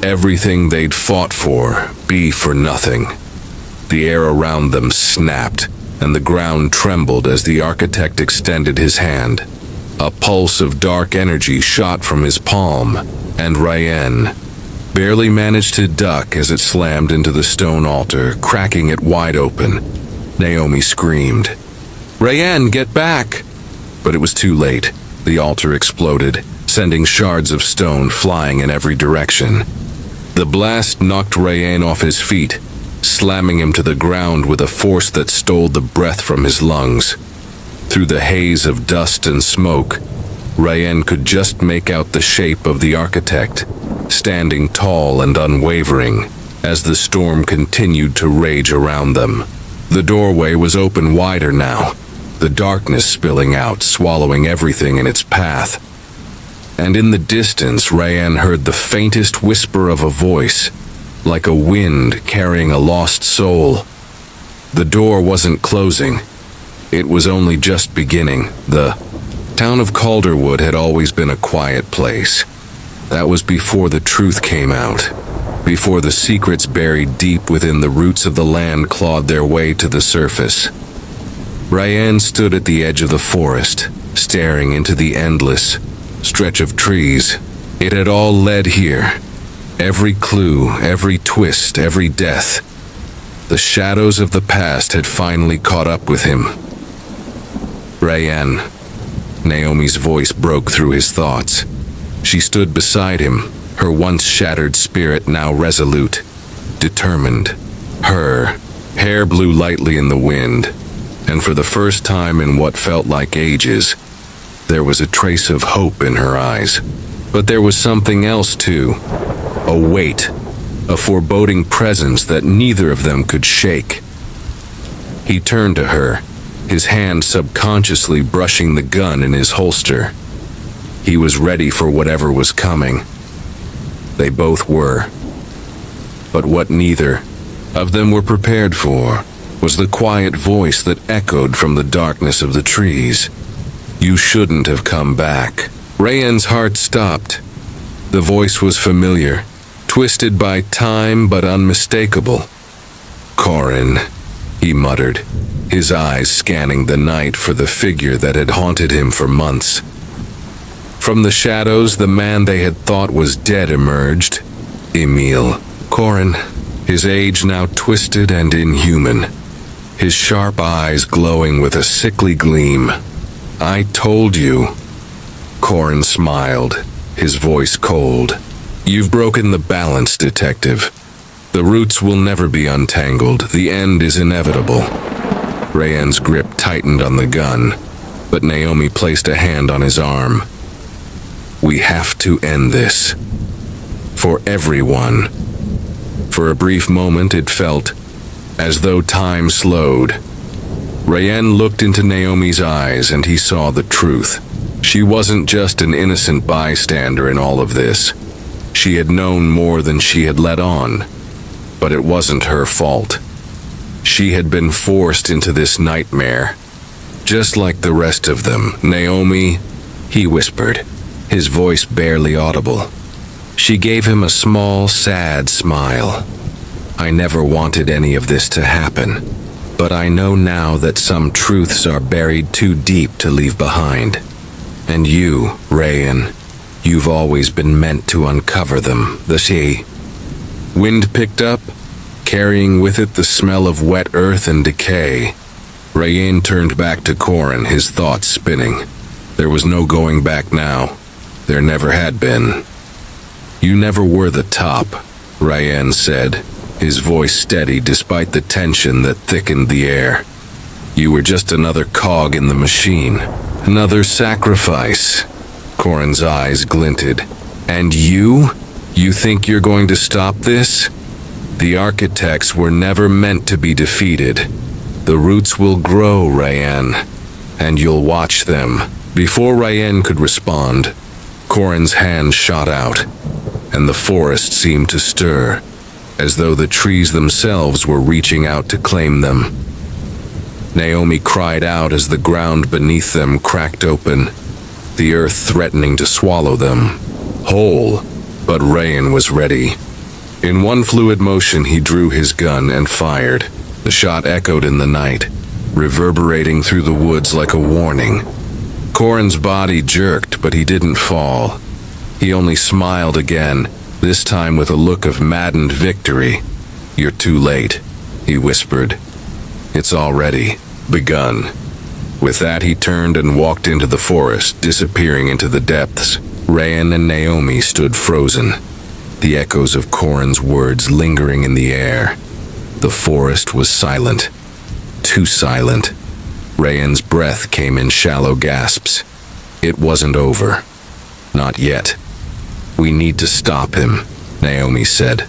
everything they'd fought for, be for nothing. The air around them snapped, and the ground trembled as the architect extended his hand. A pulse of dark energy shot from his palm, and Rayanne barely managed to duck as it slammed into the stone altar, cracking it wide open. Naomi screamed, "Rayanne, get back!" But it was too late. The altar exploded, sending shards of stone flying in every direction. The blast knocked Rayanne off his feet, slamming him to the ground with a force that stole the breath from his lungs. Through the haze of dust and smoke, Rayanne could just make out the shape of the architect, standing tall and unwavering, as the storm continued to rage around them. The doorway was open wider now, the darkness spilling out, swallowing everything in its path. And in the distance, Rayanne heard the faintest whisper of a voice, like a wind carrying a lost soul. The door wasn't closing. It was only just beginning. The town of Calderwood had always been a quiet place. That was before the truth came out, before the secrets buried deep within the roots of the land clawed their way to the surface. Rayanne stood at the edge of the forest, staring into the endless stretch of trees. It had all led here. Every clue, every twist, every death. The shadows of the past had finally caught up with him. "Rayanne." Naomi's voice broke through his thoughts. She stood beside him, her once shattered spirit now resolute, determined. Her hair blew lightly in the wind, and for the first time in what felt like ages, there was a trace of hope in her eyes. But there was something else too. A weight, a foreboding presence that neither of them could shake. He turned to her, his hand subconsciously brushing the gun in his holster. He was ready for whatever was coming. They both were. But what neither of them were prepared for was the quiet voice that echoed from the darkness of the trees. "You shouldn't have come back." Rayanne's heart stopped. The voice was familiar, twisted by time but unmistakable. "Corin," he muttered, his eyes scanning the night for the figure that had haunted him for months. From the shadows, the man they had thought was dead emerged. Emil. Corin, his age now twisted and inhuman, his sharp eyes glowing with a sickly gleam. "I told you." Corin smiled, his voice cold. "You've broken the balance, detective. The roots will never be untangled. The end is inevitable. Rayanne's grip tightened on the gun, but Naomi placed a hand on his arm. We have to end this. For everyone. For a brief moment it felt as though time slowed. Rayanne looked into Naomi's eyes and he saw the truth. She wasn't just an innocent bystander in all of this. She had known more than she had let on. But it wasn't her fault. She had been forced into this nightmare. Just like the rest of them. Naomi, he whispered, his voice barely audible. She gave him a small, sad smile. I never wanted any of this to happen, but I know now that some truths are buried too deep to leave behind. And you, Rayanne, you've always been meant to uncover them, the sea. Wind picked up, carrying with it the smell of wet earth and decay. Rayanne turned back to Corin, his thoughts spinning. There was no going back now. There never had been. You never were the top, Rayanne said, his voice steady despite the tension that thickened the air. You were just another cog in the machine. Another sacrifice. Corin's eyes glinted. And you? You think you're going to stop this? The architects were never meant to be defeated. The roots will grow, Rayanne, and you'll watch them. Before Rayanne could respond, Corin's hand shot out, and the forest seemed to stir, as though the trees themselves were reaching out to claim them. Naomi cried out as the ground beneath them cracked open, the earth threatening to swallow them, whole, but Rayanne was ready. In one fluid motion he drew his gun and fired. The shot echoed in the night, reverberating through the woods like a warning. Corin's body jerked, but he didn't fall. He only smiled again, this time with a look of maddened victory. You're too late, he whispered. It's already begun. With that he turned and walked into the forest, disappearing into the depths. Rayanne and Naomi stood frozen, the echoes of Corin's words lingering in the air. The forest was silent. Too silent. Rayanne's breath came in shallow gasps. It wasn't over. Not yet. We need to stop him, Naomi said,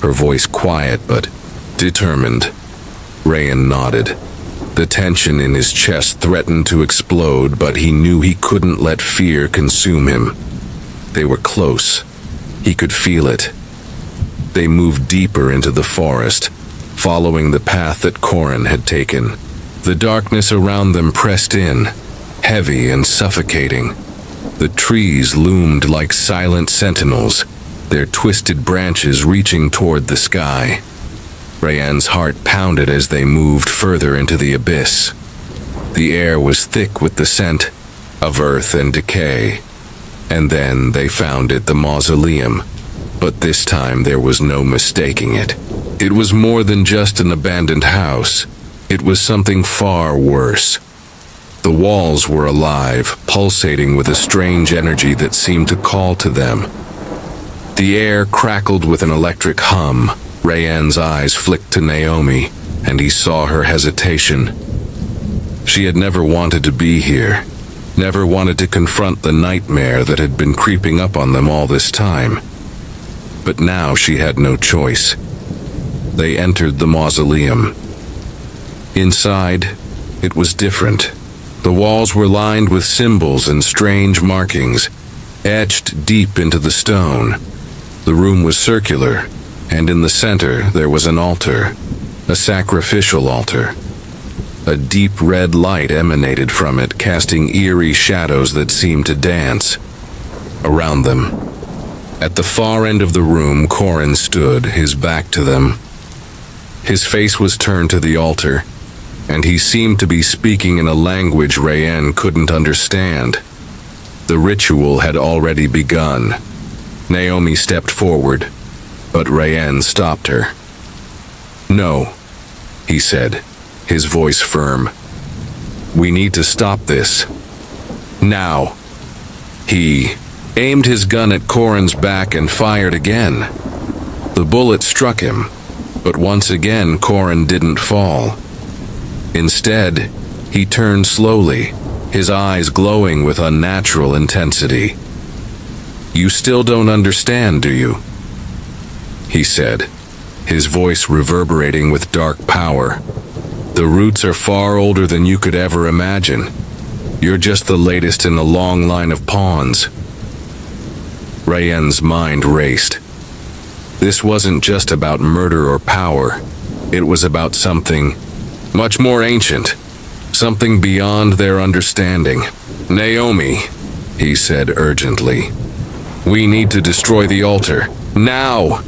her voice quiet but determined. Rayanne nodded. The tension in his chest threatened to explode, but he knew he couldn't let fear consume him. They were close. He could feel it. They moved deeper into the forest, following the path that Corin had taken. The darkness around them pressed in, heavy and suffocating. The trees loomed like silent sentinels, their twisted branches reaching toward the sky. Rayanne's heart pounded as they moved further into the abyss. The air was thick with the scent of earth and decay. And then they found it, the mausoleum. But this time there was no mistaking it. It was more than just an abandoned house. It was something far worse. The walls were alive, pulsating with a strange energy that seemed to call to them. The air crackled with an electric hum. Rayanne's eyes flicked to Naomi, and he saw her hesitation. She had never wanted to be here, never wanted to confront the nightmare that had been creeping up on them all this time. But now she had no choice. They entered the mausoleum. Inside, it was different. The walls were lined with symbols and strange markings, etched deep into the stone. The room was circular, and in the center there was an altar, a sacrificial altar. A deep red light emanated from it, casting eerie shadows that seemed to dance around them. At the far end of the room, Corin stood, his back to them. His face was turned to the altar, and he seemed to be speaking in a language Rayanne couldn't understand. The ritual had already begun. Naomi stepped forward, but Rayanne stopped her. No, he said, his voice firm. We need to stop this. Now. He aimed his gun at Corin's back and fired again. The bullet struck him, But once again, Corin didn't fall. Instead, he turned slowly, his eyes glowing with unnatural intensity. "You still don't understand, do you?" he said, his voice reverberating with dark power. "The roots are far older than you could ever imagine. You're just the latest in a long line of pawns." Rayenne's mind raced. This wasn't just about murder or power. It was about something much more ancient, something beyond their understanding. "Naomi," he said urgently, "we need to destroy the altar. Now!"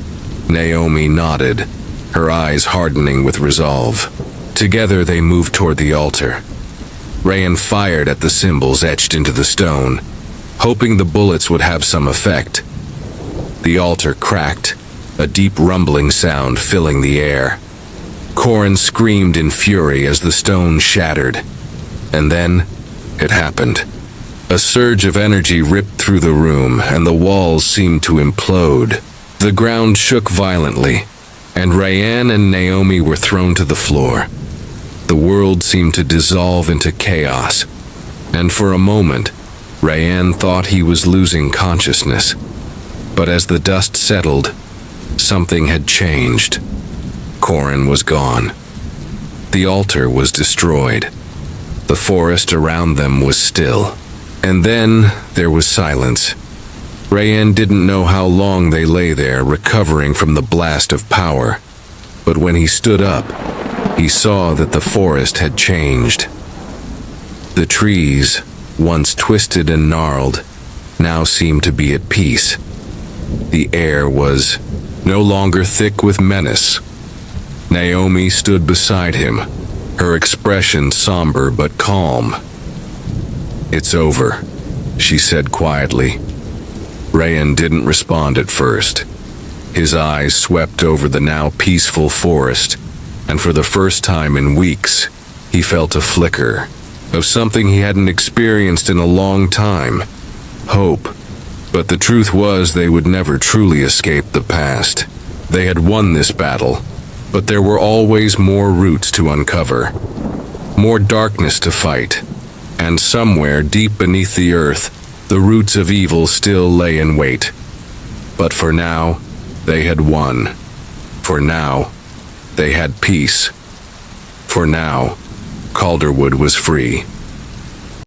Naomi nodded, her eyes hardening with resolve. Together they moved toward the altar. Rayenne fired at the symbols etched into the stone, hoping the bullets would have some effect. The altar cracked, a deep rumbling sound filling the air. Corin screamed in fury as the stone shattered. And then, it happened. A surge of energy ripped through the room, and the walls seemed to implode. The ground shook violently, and Rayenne and Naomi were thrown to the floor. The world seemed to dissolve into chaos, and for a moment, Rayenne thought he was losing consciousness. But as the dust settled, something had changed. Corin was gone. The altar was destroyed. The forest around them was still. And then there was silence. Rayenne didn't know how long they lay there, recovering from the blast of power. But when he stood up, he saw that the forest had changed. The trees, once twisted and gnarled, now seemed to be at peace. The air was no longer thick with menace. Naomi stood beside him, her expression somber but calm. "It's over," she said quietly. Rayenne didn't respond at first. His eyes swept over the now peaceful forest, and for the first time in weeks, he felt a flicker of something he hadn't experienced in a long time: hope. But the truth was they would never truly escape the past. They had won this battle, but there were always more roots to uncover, more darkness to fight, and somewhere deep beneath the earth, the roots of evil still lay in wait. But for now, they had won. For now, they had peace. For now, Calderwood was free.